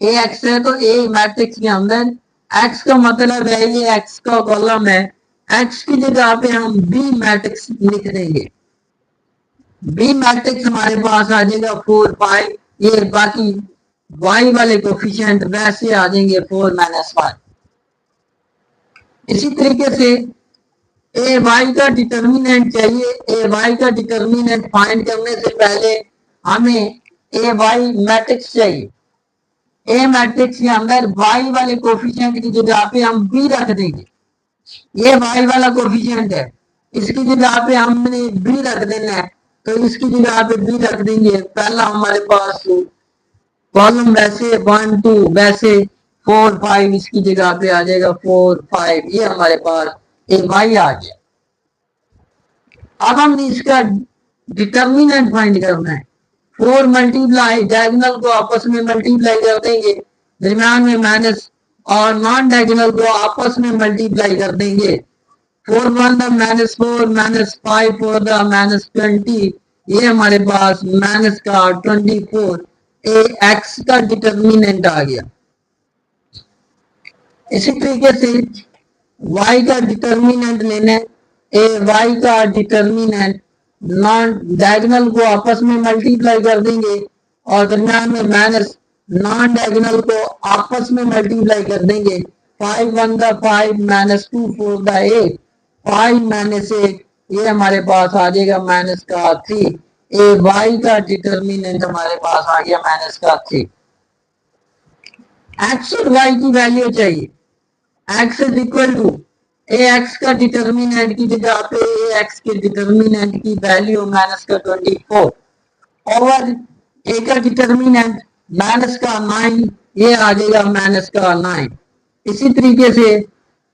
ए एक्स है तो ए मैट्रिक्स के अंदर एक्स का मतलब है ये एक्स का कॉलम है, एक्स की जगह पे हम बी मैट्रिक्स लिख देंगे। बी मैट्रिक्स हमारे पास आ जाएगा 4 5, ये बाकी वाई वाले कोफिशिएंट वैसे आ जाएंगे 4 -1। इसी तरीके से ए वाई का डिटर्मिनेंट चाहिए। ए वाई का डिटर्मिनेंट फाइंड करने से पहले हमें ए वाई मैट्रिक्स चाहिए। ए मैट्रिक्स के अंदर वाई वाले कोफिशिएंट की जगह पे हम बी रख देंगे, ये वाई वाला कोफिशिएंट है, इसकी जगह पे हमने बी रख देना है, तो इसकी जगह पे बी रख देंगे। पहला हमारे पास कॉलम वैसे 1 2, वैसे 4 5, इसकी जगह पे आ जाएगा 4 5, ये हमारे पास ए वाई आ गया। अब हमने इसका डिटर्मिनेंट फाइंड करना है। 4 मल्टीप्लाई, डायगोनल को आपस में मल्टीप्लाई कर देंगे, दरमियान में माइनस, और नॉन डायगोनल को आपस में मल्टीप्लाई कर देंगे। 4 1 द -4, -5 4 द -20, ये हमारे पास माइनस का 24, ए एक्स का डिटर्मिनेंट आ गया। इसी तरीके से वाई का डिटर्मिनेंट लेना है। ए वाई का डिटर्मिनेंट नॉन डायगोनल को आपस में मल्टीप्लाई कर देंगे और दरमियान में माइनस, नॉन डायगोनल को आपस में मल्टीप्लाई कर देंगे। 5 1 द 5, -2 4 द 8, 5 -8, ये हमारे पास आ जाएगा माइनस का 3। ए वाई का डिटर्मिनेंट हमारे पास आ गया माइनस का 3। एक्स और वाई की वैल्यू चाहिए। X is equal to A x का डिटर्मिनेंट की जगह पे ए एक्स के डिटर्मिनेंट की वैल्यू माइनस का 24 ओवर ए का डिटर्मिनेंट माइनस का 9, ये आ जाएगा माइनस का 9। इसी तरीके से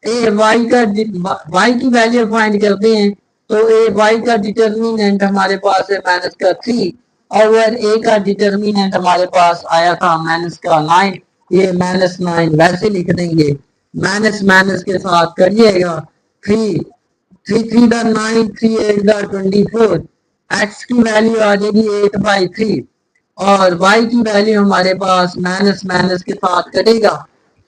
ए वाई की वैल्यू फाइंड करते हैं तो ए वाई का डिटर्मिनेंट हमारे पास है माइनस का 3 और ए का डिटर्मिनेंट हमारे पास आया था माइनस का 9, ये माइनस 9 वैसे लिख देंगे, माइनस माइनस के साथ करिएगा, 3 3 3 द 9, 3 8 द 24, एक्स की वैल्यू आ जाएगी 8/3 और y की वैल्यू हमारे पास माइनस माइनस के साथ कटेगा,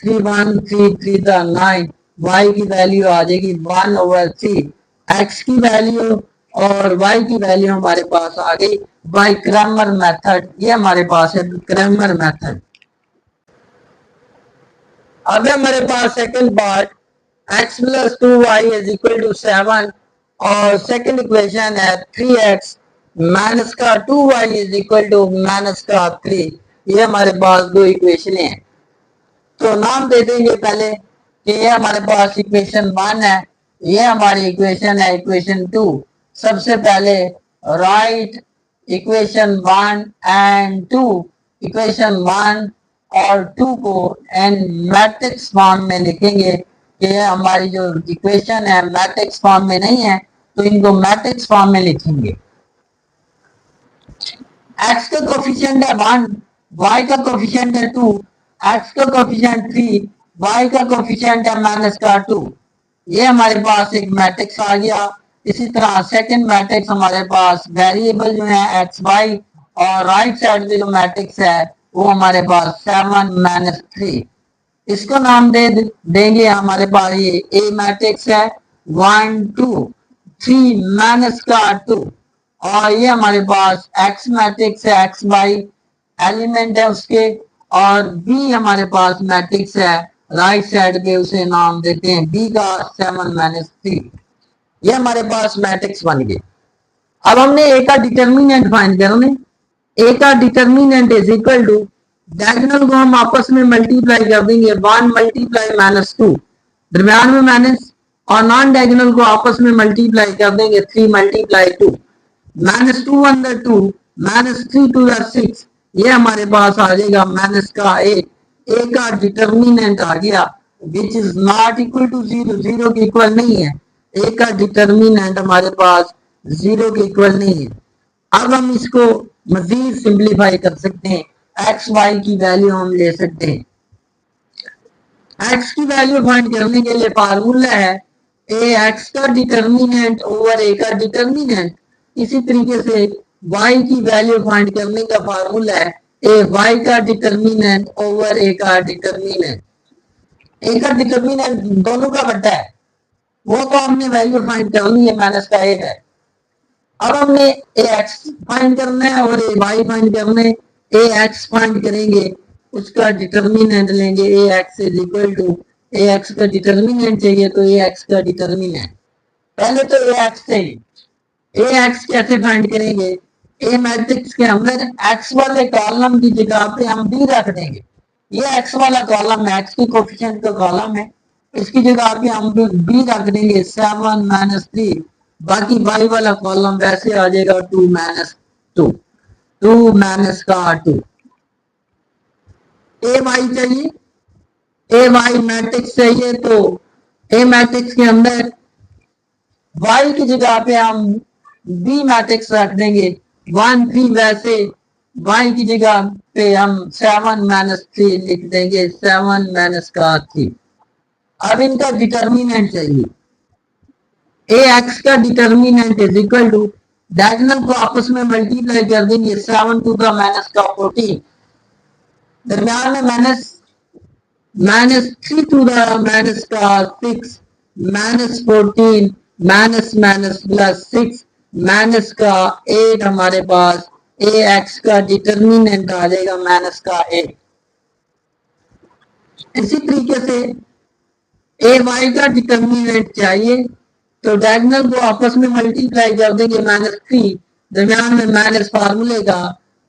3 1 3 3 द 9, y की वैल्यू आ जाएगी 1/3, x की वैल्यू और y की वैल्यू हमारे पास आ गई बाय क्रैमर मेथड, ये हमारे पास है क्रैमर मेथड। अब हमारे पास second part x plus 2y is equal to 7 और सेकंड इक्वेशन है 3x माइनस का 2y is equal to minus का 3, ये हमारे पास दो इक्वेशन हैं। तो नाम दे देंगे पहले कि ये हमारे पास इक्वेशन 1 है, ये हमारी इक्वेशन है इक्वेशन 2। सबसे पहले राइट इक्वेशन 1 एंड 2, इक्वेशन 1 और 2 को एन मैट्रिक्स फॉर्म में लिखेंगे कि हमारी जो इक्वेशन है मैट्रिक्स फॉर्म में नहीं है तो इनको मैट्रिक्स फॉर्म में लिखेंगे। x का कोफिशिएंट है 1, y का कोफिशिएंट है 2, x का कोफिशिएंट 3, y का कोफिशिएंट है माइनस का 2, ये हमारे पास एक मैट्रिक्स आ गया। इसी तरह सेकंड मैट्रिक्स हमारे पास वेरिएबल जो है एक्स वाई और राइट साइड में जो मैट्रिक्स है वो हमारे पास 7-3, इसको नाम देंगे हमारे पास ये ए मैट्रिक्स है 1 2 3 माइनस का 2 और ये हमारे पास एक्स मैट्रिक्स है एक्स वाई एलिमेंट है उसके और बी हमारे पास मैट्रिक्स है राइट साइड पे, उसे नाम देते हैं बी का 7-3, ये हमारे पास मैट्रिक्स बन गए। अब हमने ए का डिटर्मिनेंट फाइंड करना है। ए का determinant is equal to, diagonal को हम आपस में मल्टीप्लाई कर देंगे 1 मल्टीप्लाई माइनस 2, दरम्यान में माइनस, और नॉन डायगोनल को आपस में मल्टीप्लाई कर देंगे 3 मल्टीप्लाई 2, माइनस 2 अंदर 2 माइनस 3 टू द 6, ये हमारे पास आ जाएगा माइनस का 8। ए का डिटर्मिनेंट आ गया which is not equal to 0, 0 के इक्वल नहीं है। ए का डिटर्मिनेंट हमारे पास 0 के इक्वल नहीं है। अब हम इसको मजीद सिंप्लीफाई कर सकते हैं, एक्स वाई की वैल्यू हम ले सकते हैं। एक्स की वैल्यू फाइंड करने के लिए फार्मूला है ए एक्स का डिटर्मिनेंट ओवर ए का डिटर्मिनेंट। इसी तरीके से y की वैल्यू फाइंड करने का फार्मूला है ए वाई का डिटर्मिनेंट ओवर ए का डिटर्मिनेंट। ए का डिटर्मिनेंट दोनों का बटा है, वो तो हमने वैल्यू फाइंड करनी है, माइनस का 8 है। अब हमने ए एक्स फाइंड करना है और ए वाई फाइंड करना है। ए एक्स फाइंड करेंगे, उसका डिटर्मिनेंट लेंगे A X is equal to, A x का डिटर्मिनेंट चाहिए तो ए एक्स का डिटर्मिनेंट पहले तो ए एक्स चाहिए। ए एक्स कैसे फाइंड करेंगे, ए मैट्रिक्स के अंदर एक्स वाले कॉलम की जगह पे हम बी रख देंगे। ये एक्स वाला कॉलम एक्स के कोफिशिएंट का कॉलम है, इसकी जगह पे हम बी रख देंगे 7-3, बाकी वाई वाला कॉलम वैसे आ जाएगा 2-2, 2 माइनस का 2। ए वाई चाहिए, ए वाई मैट्रिक्स चाहिए तो ए मैट्रिक्स के अंदर वाई की जगह पे हम बी मैट्रिक्स रख देंगे 1-3, वैसे वाई की जगह पे हम 7-3 लिख देंगे 7-3। अब इनका डिटर्मिनेंट चाहिए, ए एक्स का determinant is equal to, diagonal को आपस में मल्टीप्लाई कर देंगे 7 टू द माइनस का 14, दरम्यान में माइनस 3 टू द माइनस का 6, minus 14 minus minus plus 6 minus का 8, हमारे पास ए एक्स का डिटर्मिनेंट आ जाएगा माइनस का 8। इसी तरीके से ए वाई का डिटर्मिनेंट चाहिए तो डायगोनल को आपस में मल्टीप्लाई कर देंगे -3, दरम्यान में माइनस फार्मूले का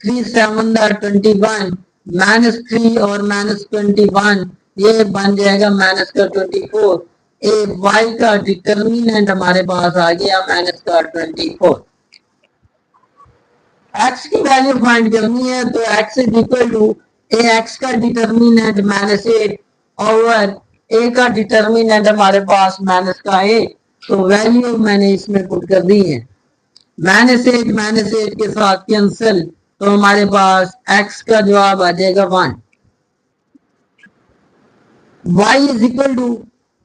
3 7 21 -3 और -21, ये बन जाएगा -24। ए वाई का डिटर्मिनेंट हमारे पास आ गया -24। एक्स की वैल्यू फाइंड करनी है तो x is equal to A x का डिटर्मिनेंट -8 ओवर ए का डिटर्मिनेंट हमारे पास माइनस का ए, तो वैल्यू मैंने इसमें पुट कर दी है। -8 के साथ कैंसिल, तो हमारे पास एक्स का जवाब आ जाएगा 1। y is equal to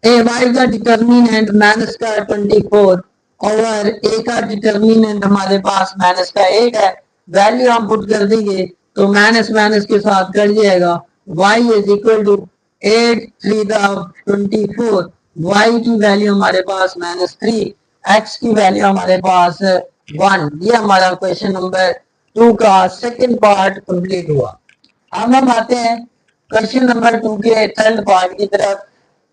A y का डिटर्मिनेंट -24 ओवर ए का डिटर्मिनेंट हमारे पास -8 है। वैल्यू हम पुट कर देंगे तो माइनस माइनस के साथ कट जाएगा। y is equal to 8 3 24, y की वैल्यू हमारे पास -3, x की वैल्यू हमारे पास 1। ये हमारा क्वेश्चन नंबर 2 का सेकंड पार्ट कंप्लीट हुआ। अब हम आते हैं क्वेश्चन नंबर 2 के थर्ड पार्ट की तरफ।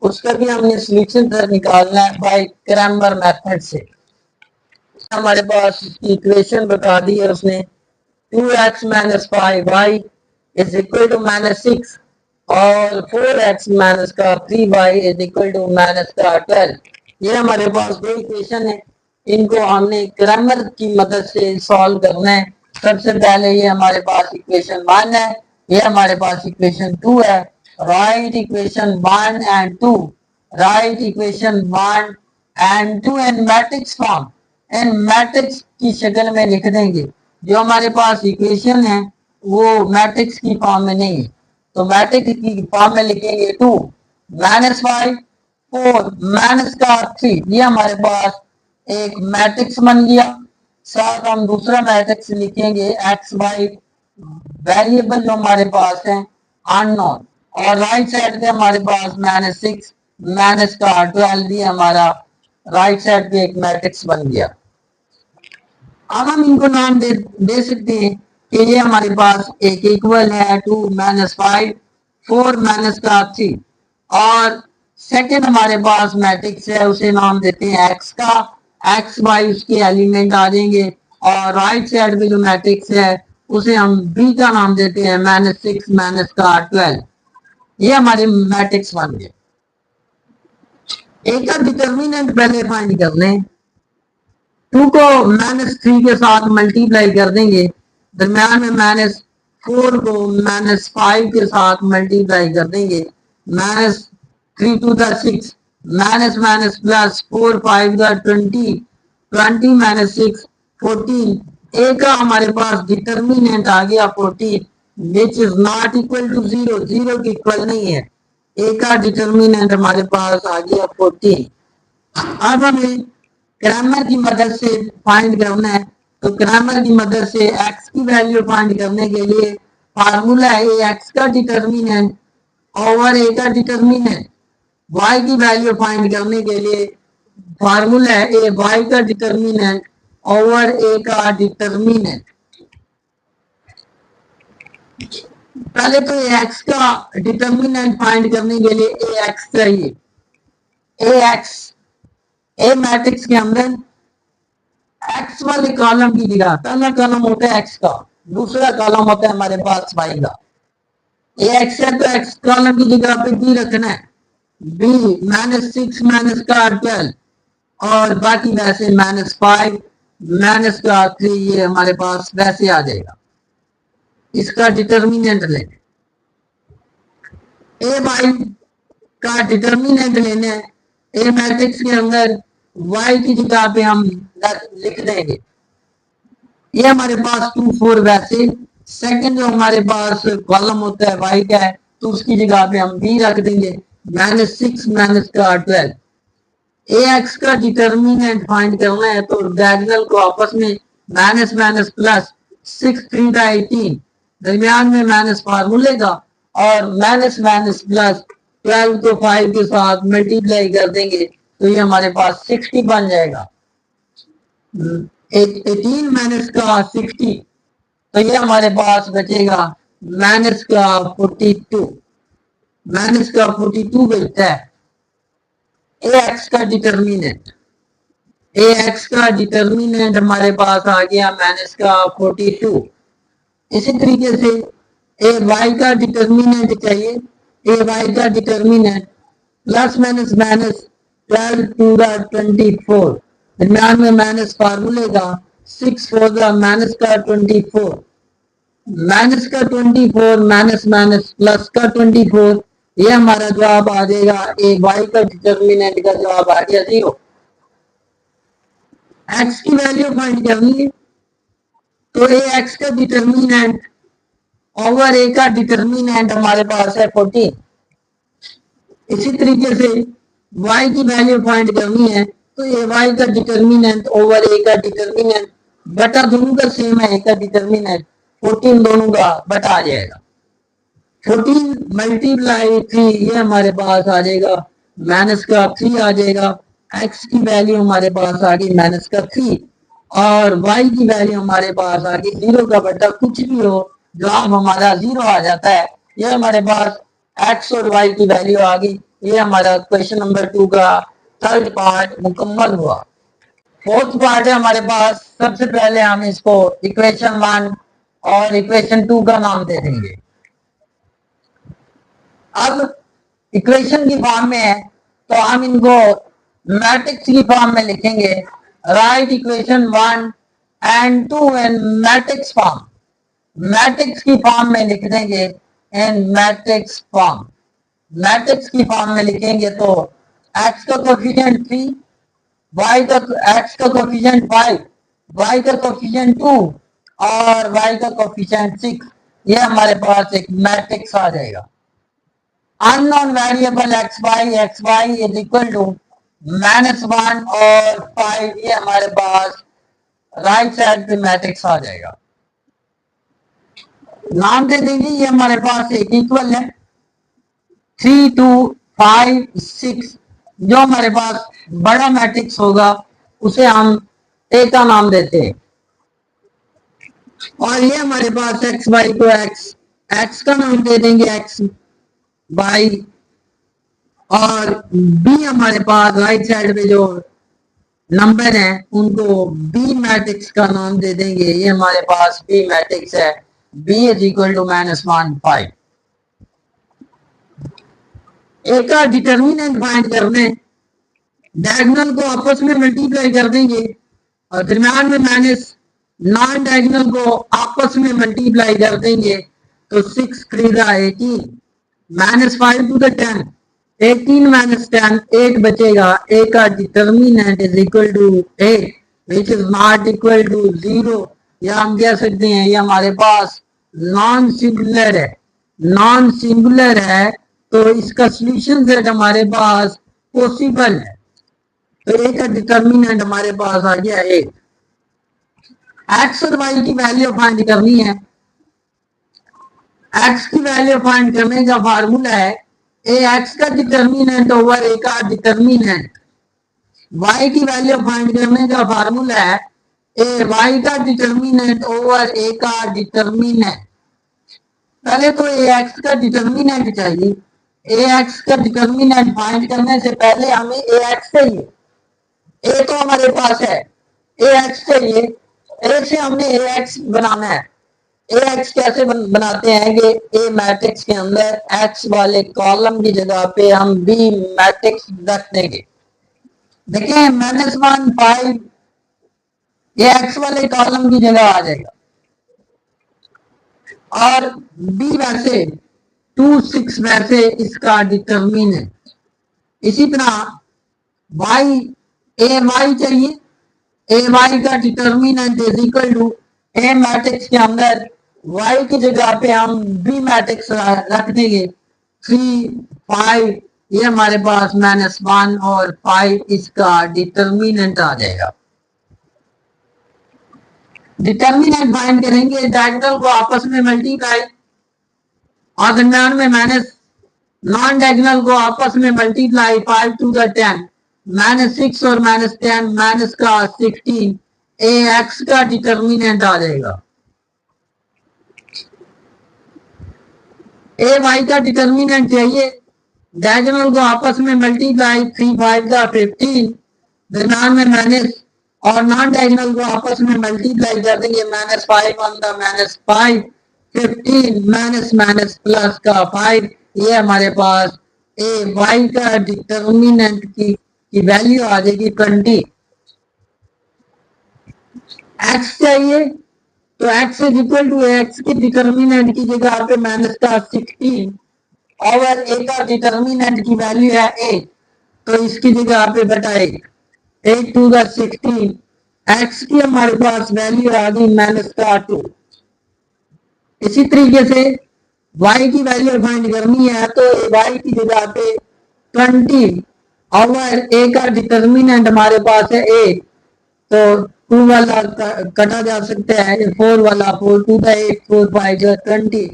उसका भी हमने सोल्यूशन निकालना है बाय क्रैमर मेथड से। हमारे पास इक्वेशन बता दी है उसने, 2x - 5y is equal to -6 और 4x - 3y is equal to -12। ये हमारे पास दो इक्वेशन है, इनको हमने क्रैमर की मदद से सॉल्व करना है। सबसे पहले ये हमारे पास इक्वेशन 1 है, ये हमारे पास इक्वेशन 2 है। Right equation 1 and 2, right equation 1 and 2 and matrix form, and matrix की शक्ल में लिख देंगे। जो हमारे पास इक्वेशन है वो मैट्रिक्स की फॉर्म में नहीं है, तो मैट्रिक्स की फॉर्म में लिखेंगे 2 -5 4 -3, ये हमारे पास एक मैट्रिक्स बन गया। साथ हम दूसरा मैट्रिक्स लिखेंगे एक्स वाई, वेरिएबल जो हमारे पास है अननोन, और राइट साइड पे हमारे पास -6 -12, ये हमारा राइट साइड पे एक मैट्रिक्स बन गया। अब हम इनको नाम दे सकते हैं कि ये हमारे पास एक इक्वल है 2 -5 4 -3, और सेकंड हमारे पास मैट्रिक्स है उसे नाम देते हैं एक्स का, एक्स वाई उसके एलिमेंट आ जाएंगे, और राइट साइड पे जो मैट्रिक्स है उसे हम बी का नाम देते हैं -6 -12। ये हमारे मैट्रिक्स बन गए। एक का डिटर्मिनेंट पहले फाइंड कर लें। 2 को -3 के साथ मल्टीप्लाई कर देंगे, दरम्यान में -4 को -5 के साथ मल्टीप्लाई कर देंगे, -3 to the 6 minus minus plus 4 5 का 20 20 - 6 14। ए का हमारे पास डिटर्मिनेंट आ गया 14 which is not equal to 0, 0 के इक्वल नहीं है। ए का डिटर्मिनेंट हमारे पास आ गया 14। अब हमें क्रैमर की मदद से फाइंड करना है, तो क्रैमर की मदद से एक्स की वैल्यू फाइंड करने के लिए फार्मूला है एक्स का डिटर्मिनेंट ओवर ए का डिटर्मिनेंट। वाई की वैल्यू फाइंड करने के लिए फार्मूला है ए वाई का डिटर्मिनेंट ओवर ए का डिटर्मिनेंट। पहले तो एक्स का डिटर्मिनेंट फाइंड करने के लिए ए एक्स चाहिए। ए एक्स, ए मैट्रिक्स के अंदर एक्स वाले कॉलम की जगह पहला कॉलम होता है एक्स का, दूसरा कॉलम होता है हमारे पास वाई का। ए एक्स है तो एक्स कॉलम की जगह पे बी रखना है, बी -6 -12, और बाकी वैसे -5 -3, ये हमारे पास वैसे आ जाएगा। इसका डिटर्मिनेंट लेना, ए वाई का डिटर्मिनेंट लेना है। ए मैट्रिक्स के अंदर वाई की जगह पे हम लिख देंगे, ये हमारे पास 2 4 वैसे। सेकंड जो हमारे पास कॉलम होता है वाई का है, तो उसकी जगह पे हम बी रख देंगे, -6 -12। ए एक्स का डिटर्मिनेंट फाइंड करना है तो डायगोनल को आपस में माइनस माइनस प्लस 6 3 18, दरमियान में माइनस फार्मूले का, और माइनस माइनस प्लस 12 को 5 के साथ मल्टीप्लाई कर देंगे तो ये हमारे पास 60 बन जाएगा। 18 माइनस का 60, तो ये हमारे पास बचेगा माइनस का 42, माइनस का 42 बचता है। ए एक्स का डिटर्मिनेंट, ए एक्स का डिटर्मिनेंट हमारे पास आ गया माइनस का 42। इसी तरीके से ए वाई का डिटर्मिनेंट चाहिए, ए वाई का determinant plus minus minus 12 to the 24, दरम्यान में माइनस फार्मूले का 6 फोर द माइनस का 24, माइनस का 24 माइनस माइनस प्लस का 24, ये हमारा जवाब आ जाएगा। ए वाई का डिटर्मिनेंट का जवाब आ गया 0। एक्स की वैल्यू फाइंड करनी है तो ए एक्स का डिटर्मिनेंट ओवर ए का डिटर्मिनेंट हमारे पास है 14। इसी तरीके से y की वैल्यू फाइंड करनी है तो ए y का डिटर्मिनेंट ओवर ए का डिटर्मिनेंट बटा दोनों का सेम है, ए का डिटर्मिनेंट 14 दोनों का बटा आ जाएगा। 14 मल्टीप्लाई 3 ये हमारे पास आ जाएगा, माइनस का 3 आ जाएगा। x की वैल्यू हमारे पास आ गई माइनस का 3 और y की वैल्यू हमारे पास आ गई 0 का बटा कुछ भी हो, जवाब हमारा 0 आ जाता है। ये हमारे पास x और y की वैल्यू आ गई। ये हमारा क्वेश्चन नंबर 2 का थर्ड पार्ट मुकम्मल हुआ। फोर्थ पार्ट है हमारे पास। सबसे पहले हम इसको इक्वेशन 1 और इक्वेशन 2 का नाम दे देंगे। अब इक्वेशन की फॉर्म में है तो हम इनको मैट्रिक्स की फॉर्म में लिखेंगे। Right equation 1 and 2 in matrix form, matrix की फॉर्म में लिख देंगे इन मैट्रिक्स फॉर्म। मैट्रिक्स की फॉर्म में लिखेंगे तो x का कोफिशिएंट 3, y का x का कोफिशिएंट 5, y का कोफिशिएंट 2 और y का कोफिशिएंट 6, ये हमारे पास एक मैट्रिक्स आ जाएगा। Unknown variable xy is equal to -1 और 5, ये हमारे पास राइट साइड पे मैट्रिक्स आ जाएगा। नाम दे देंगे, ये हमारे पास एक इक्वल है 3 2 5 6, जो हमारे पास बड़ा मैट्रिक्स होगा उसे हम ए का नाम देते हैं। और ये हमारे पास एक्स वाई को एक्स का नाम दे देंगे एक्स वाई, और बी हमारे पास राइट साइड पे जो नंबर है उनको बी मैट्रिक्स का नाम दे देंगे। ये हमारे पास बी मैट्रिक्स है, बी इज इक्वल टू -1 5। ए का डिटर्मिनेंट फाइंड करने, डायगोनल को आपस में मल्टीप्लाई कर देंगे और दरम्यान में माइनस, नॉन डायगोनल को आपस में मल्टीप्लाई कर देंगे तो 6 3 18 -5 टू द 10, 18 माइनस 10 8 बचेगा। ए का determinant is equal to 8 which is not equal to 0, या हम कह सकते हैं ये हमारे पास नॉन सिंगुलर है। नॉन सिंगुलर है तो इसका सॉल्यूशन सेट हमारे पास पॉसिबल है, तो ए का डिटर्मिनेंट हमारे पास आ गया 8। एक्स और वाई की वैल्यू फाइंड करनी है। एक्स की वैल्यू फाइंड करने का फार्मूला है ए एक्स का डिटर्मिनेंट ओवर ए का डिटर्मिनेंट। वाई की वैल्यू फाइंड करने का फार्मूला है ए वाई का डिटर्मिनेंट ओवर ए का डिटर्मिनेंट। पहले तो ए एक्स का डिटर्मिनेंट चाहिए। ए एक्स का डिटर्मिनेंट फाइंड करने से पहले हमें ए एक्स चाहिए। ए तो हमारे पास है, ए एक्स चाहिए। ए से हमने ए एक्स बनाना है। ए एक्स कैसे बनाते हैं कि ए मैट्रिक्स के अंदर एक्स वाले कॉलम की जगह पे हम बी मैट्रिक्स रख देंगे। देखिए -1 5 ये एक्स वाले कॉलम की जगह आ जाएगा और बी वैसे 2 6 वैसे इसका डिटर्मिनेंट। इसी तरह वाई, ए वाई चाहिए। ए वाई का determinant is equal to A matrix के अंदर वाई की जगह पे हम बी मैट्रिक्स रख देंगे 3 5, ये हमारे पास -1 और 5 इसका डिटर्मिनेंट आ जाएगा। डिटर्मिनेंट फाइंड करेंगे, डायगोनल को आपस में मल्टीप्लाई और दरम्यान में माइनस, नॉन डायगोनल को आपस में मल्टीप्लाई 5 टू द 10 -6 और -10 माइनस का 16, ए एक्स का डिटर्मिनेंट आ जाएगा। ए वाई का डिटर्मिनेंट चाहिए, डायगोनल को आपस में मल्टीप्लाई 3 5 का 15, दरम्यान में माइनस और नॉन डायगोनल को आपस में मल्टीप्लाई कर देंगे -5 1 का -5, 15 माइनस माइनस प्लस का 5, ये हमारे पास ए वाई का डिटर्मिनेंट की वैल्यू आ जाएगी 20। एक्स चाहिए तो x is equal to x की डिटर्मिनेंट की जगह पे माइनस का 16 और ए का डिटर्मिनेंट की वैल्यू है 8, तो इसकी जगह पे बटा 8 टू द 16, एक्स की हमारे पास वैल्यू आ गई माइनस का 2। इसी तरीके से y की वैल्यू फाइंड करनी है तो y की जगह पे 20 और a का डिटर्मिनेंट हमारे पास है 8, तो 2 वाला कटा जा सकता है, 4 वाला 4 टू द 8 4 5 जो 20,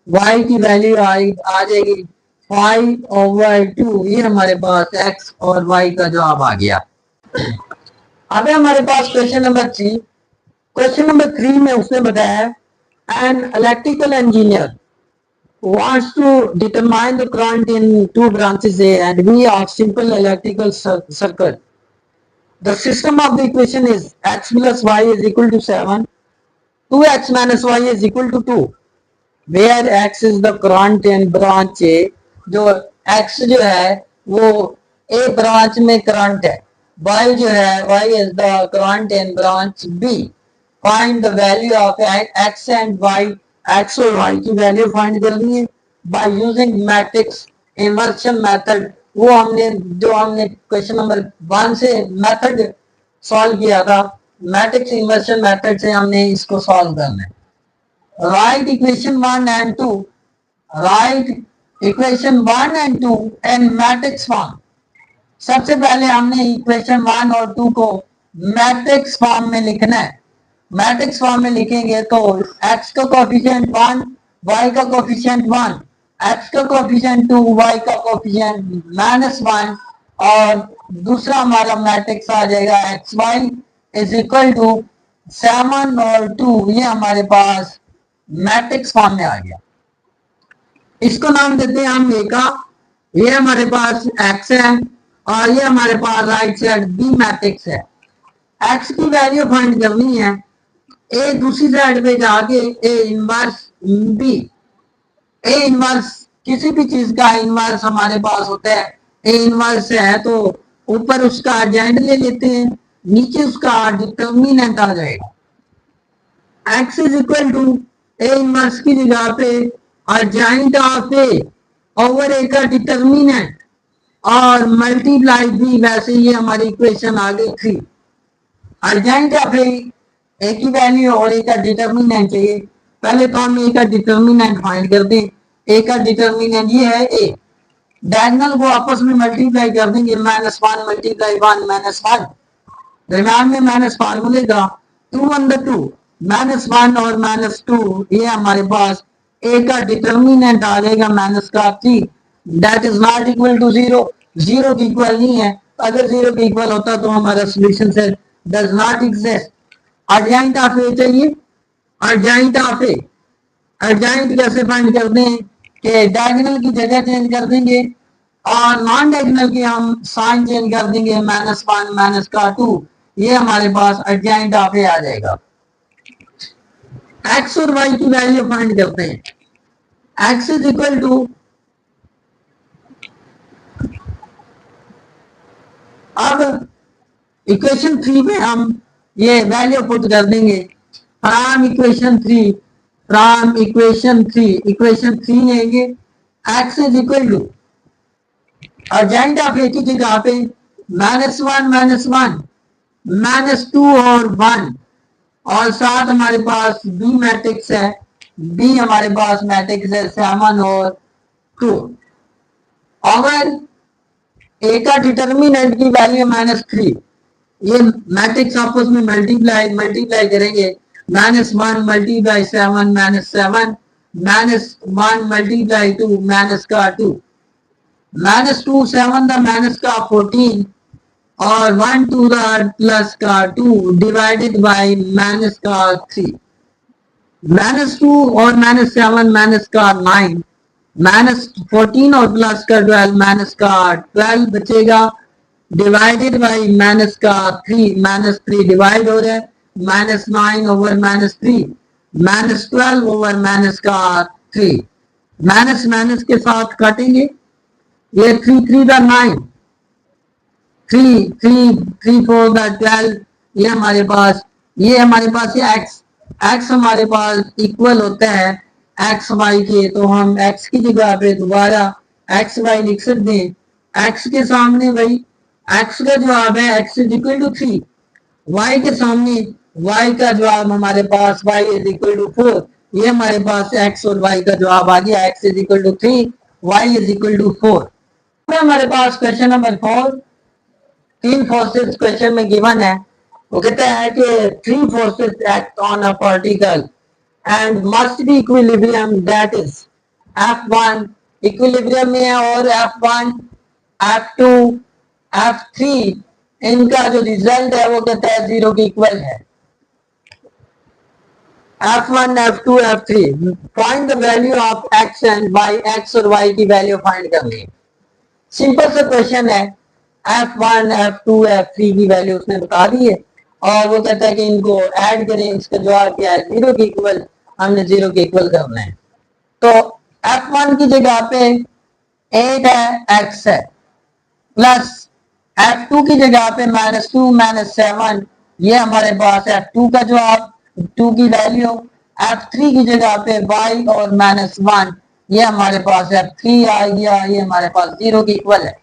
y की वैल्यू आ जाएगी 5/2। ये हमारे पास x और y का जवाब आ गया। अब हमारे पास क्वेश्चन नंबर 3। क्वेश्चन नंबर 3 में उसने बताया an electrical engineer wants to determine the current in two branches A and B of simple electrical circuit. The system of the equation is x plus y is equal to 7, 2x minus y is equal to 2, where x is the current in branch A। जो x जो है वो A branch में current है, y जो है y is the current in branch B। Find the value of x and y, x और y की वैल्यू फाइंड करनी है by using matrix inversion method. वो हमने क्वेश्चन नंबर 1 से मेथड सॉल्व किया था, मैट्रिक्स इन्वर्शन मेथड से हमने इसको सॉल्व करना है। Right equation 1 and 2, right equation 1 and 2 and matrix form. सबसे पहले हमने इक्वेशन 1 और 2 को मैट्रिक्स फॉर्म में लिखना है। मैट्रिक्स फॉर्म में लिखेंगे तो x का कोफिशिएंट 1, y का कोफिशिएंट 1, x का कोफिशिएंट 2, y का कोफिशिएंट -1, और दूसरा हमारा मैट्रिक्स आ जाएगा xy इज इक्वल टू 7 और 2। ये हमारे पास मैट्रिक्स फॉर्म में आ गया। इसको नाम देते हैं हम ए का, ये हमारे पास x है और ये हमारे पास राइट साइड बी मैट्रिक्स है। x की वैल्यू फाइंड करनी है, ए दूसरी साइड पे जाके A inverse B. A inverse किसी भी चीज का इनवर्स हमारे पास होता है, ए इनवर्स है तो ऊपर उसका अर्जेंट ले लेते हैं, नीचे उसका डिटर्मिनेंट आ जाएगा। x is equal to A inverse की जगह पे adjoint of A over A का डिटर्मिनेंट और मल्टीप्लाई बी। वैसे ये हमारी इक्वेशन आ गई 3। अर्जेंट ऑफ ए की वैल्यू और ए का डिटर्मिनेंट चाहिए। पहले तो हम ए का डिटर्मिनेंट फाइंड कर दें। ए का डिटर्मिनेंट ये है ए, डायगोनल को आपस में मल्टीप्लाई कर देंगे, -1 मल्टीप्लाई 1 -1, दरम्यान में माइनस फार्मूले का 2 अंदर 2 -1 और -2। ये हमारे पास ए का डिटर्मिनेंट आ जाएगा माइनस का 3, that is not equal to 0। 0 के इक्वल नहीं है, अगर 0 के इक्वल होता तो हमारा solution set does not exist. Adjoint of A चाहिए, अर्जेंट ऑफ ए, अर्जेंट कैसे फाइंड करते हैं कि डायगोनल की जगह चेंज कर देंगे और नॉन डायगोनल की हम साइन चेंज कर देंगे, -1 -2। ये हमारे पास अर्जेंट ऑफ ए आ जाएगा। एक्स और वाई की वैल्यू फाइंड करते हैं। एक्स इज इक्वल टू, अब इक्वेशन 3 में हम ये वैल्यू पुट कर देंगे from equation 3, from equation 3, equation 3 लेंगे। X is equal to adjoint of A की जगह पे -1 -2 और 1, और साथ हमारे पास बी मैट्रिक्स है, बी हमारे पास मैट्रिक्स है 7 और 2। अगर ए का डिटर्मिनेंट की वैल्यू -3, ये मैट्रिक्स आपस में मल्टीप्लाई करेंगे, -1 मल्टीप्लाई 7 -7, -1 मल्टीप्लाई 2 -2, -2 7 द -14 और 1 2 द +2 डिवाइडेड बाय -3। -2 और -7 -9, -14 और +12 बचेगा, डिवाइडेड बाय -3, -3 डिवाइड हो रहा है, -9 ओवर -3, -12 ओवर माइनस का 3, माइनस माइनस के साथ काटेंगे, ये 3 3 द 9, 3 3 3 4 द 12, ये हमारे पास ये x हमारे पास इक्वल होता है एक्स वाई के, तो हम x की जगह पे दोबारा एक्स वाई लिख सकते हैं। x के सामने भाई x का जवाब है x is equal to 3, y के सामने y का जवाब हमारे पास y इज इक्वल टू 4, ये हमारे पास x और y का जवाब आ गया, x is equal to 3, y is equal to 4। हमारे पास क्वेश्चन नंबर 4, 3 फोर्सेस क्वेश्चन में गिवन है। वो कहता है कि 3 forces act on a particle and must be equilibrium, that is F1 equilibrium में है और F1 F2 F3 इनका जो रिजल्ट है वो कहता है 0 के इक्वल है। F1 F2 F3 find the value of x and y, x और y की वैल्यू फाइंड करनी है। सिंपल सा क्वेश्चन है, F1 F2 F3 की वैल्यू उसने बता दी है और वो कहता है कि इनको ऐड करें, इसका जवाब क्या है 0 के इक्वल, हमने 0 के इक्वल करना है। तो F1 की जगह पे 8 है, x है, प्लस F2 की जगह पे -2 -7, ये हमारे पास F2 का जवाब 2 की वैल्यू, F3 की जगह पे y और -1, ये हमारे पास F3 आ गया, ये हमारे पास 0 के इक्वल है।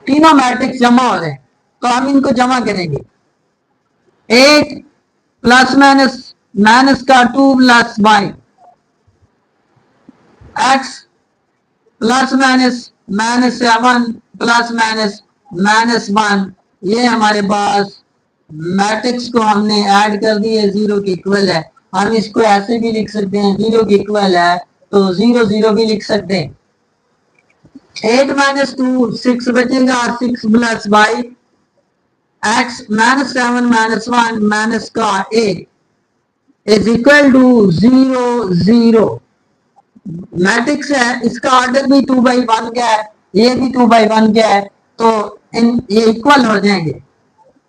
तीनों मैट्रिक्स जमा हो रहे हैं तो हम इनको जमा करेंगे। 8 प्लस माइनस माइनस का 2 plus y, x plus minus -7 plus minus -1, ये हमारे पास मैट्रिक्स को हमने ऐड कर दिए, 0 के इक्वल है। हम इसको ऐसे भी लिख सकते हैं, 0 के इक्वल है तो 0 0 भी लिख सकते हैं। 8 - 2 6 बचेगा, 6 प्लस y, x -7 -1 माइनस का 8 इज इक्वल टू 0 0। मैट्रिक्स है, इसका ऑर्डर भी 2/1 का है, ये भी 2/1 का है, तो ये इक्वल हो जाएंगे।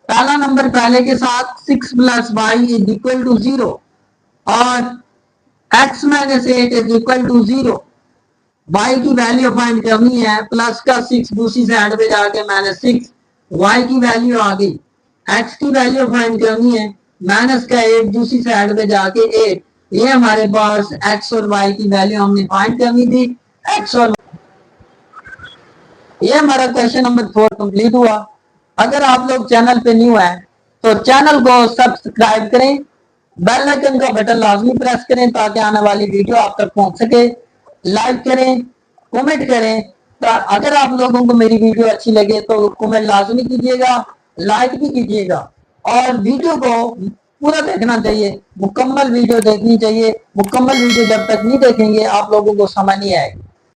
पहला नंबर पहले के साथ 6 plus y is equal to 0 और x - 8 is equal to 0। y की वैल्यू फाइंड करनी है, प्लस का 6 दूसरी साइड पे जाके -6, y की वैल्यू आ गई। x की वैल्यू फाइंड करनी है, माइनस का 8 दूसरी साइड पे जाके 8, ये हमारे पास x और y की वैल्यू हमने फाइंड करनी थी, x और ये हमारा क्वेश्चन नंबर 4 कंप्लीट हुआ। अगर आप लोग चैनल पे न्यू है तो चैनल को सब्सक्राइब करें, बेल आइकन का बटन लाजमी प्रेस करें ताकि आने वाली वीडियो आप तक पहुंच सके। लाइक करें, कमेंट करें, तो अगर आप लोगों को मेरी वीडियो अच्छी लगे तो कमेंट लाजमी कीजिएगा, लाइक भी कीजिएगा और वीडियो को पूरा देखना चाहिए, मुकम्मल वीडियो देखनी चाहिए। मुकम्मल वीडियो जब तक नहीं देखेंगे आप लोगों को समझ नहीं आएगी।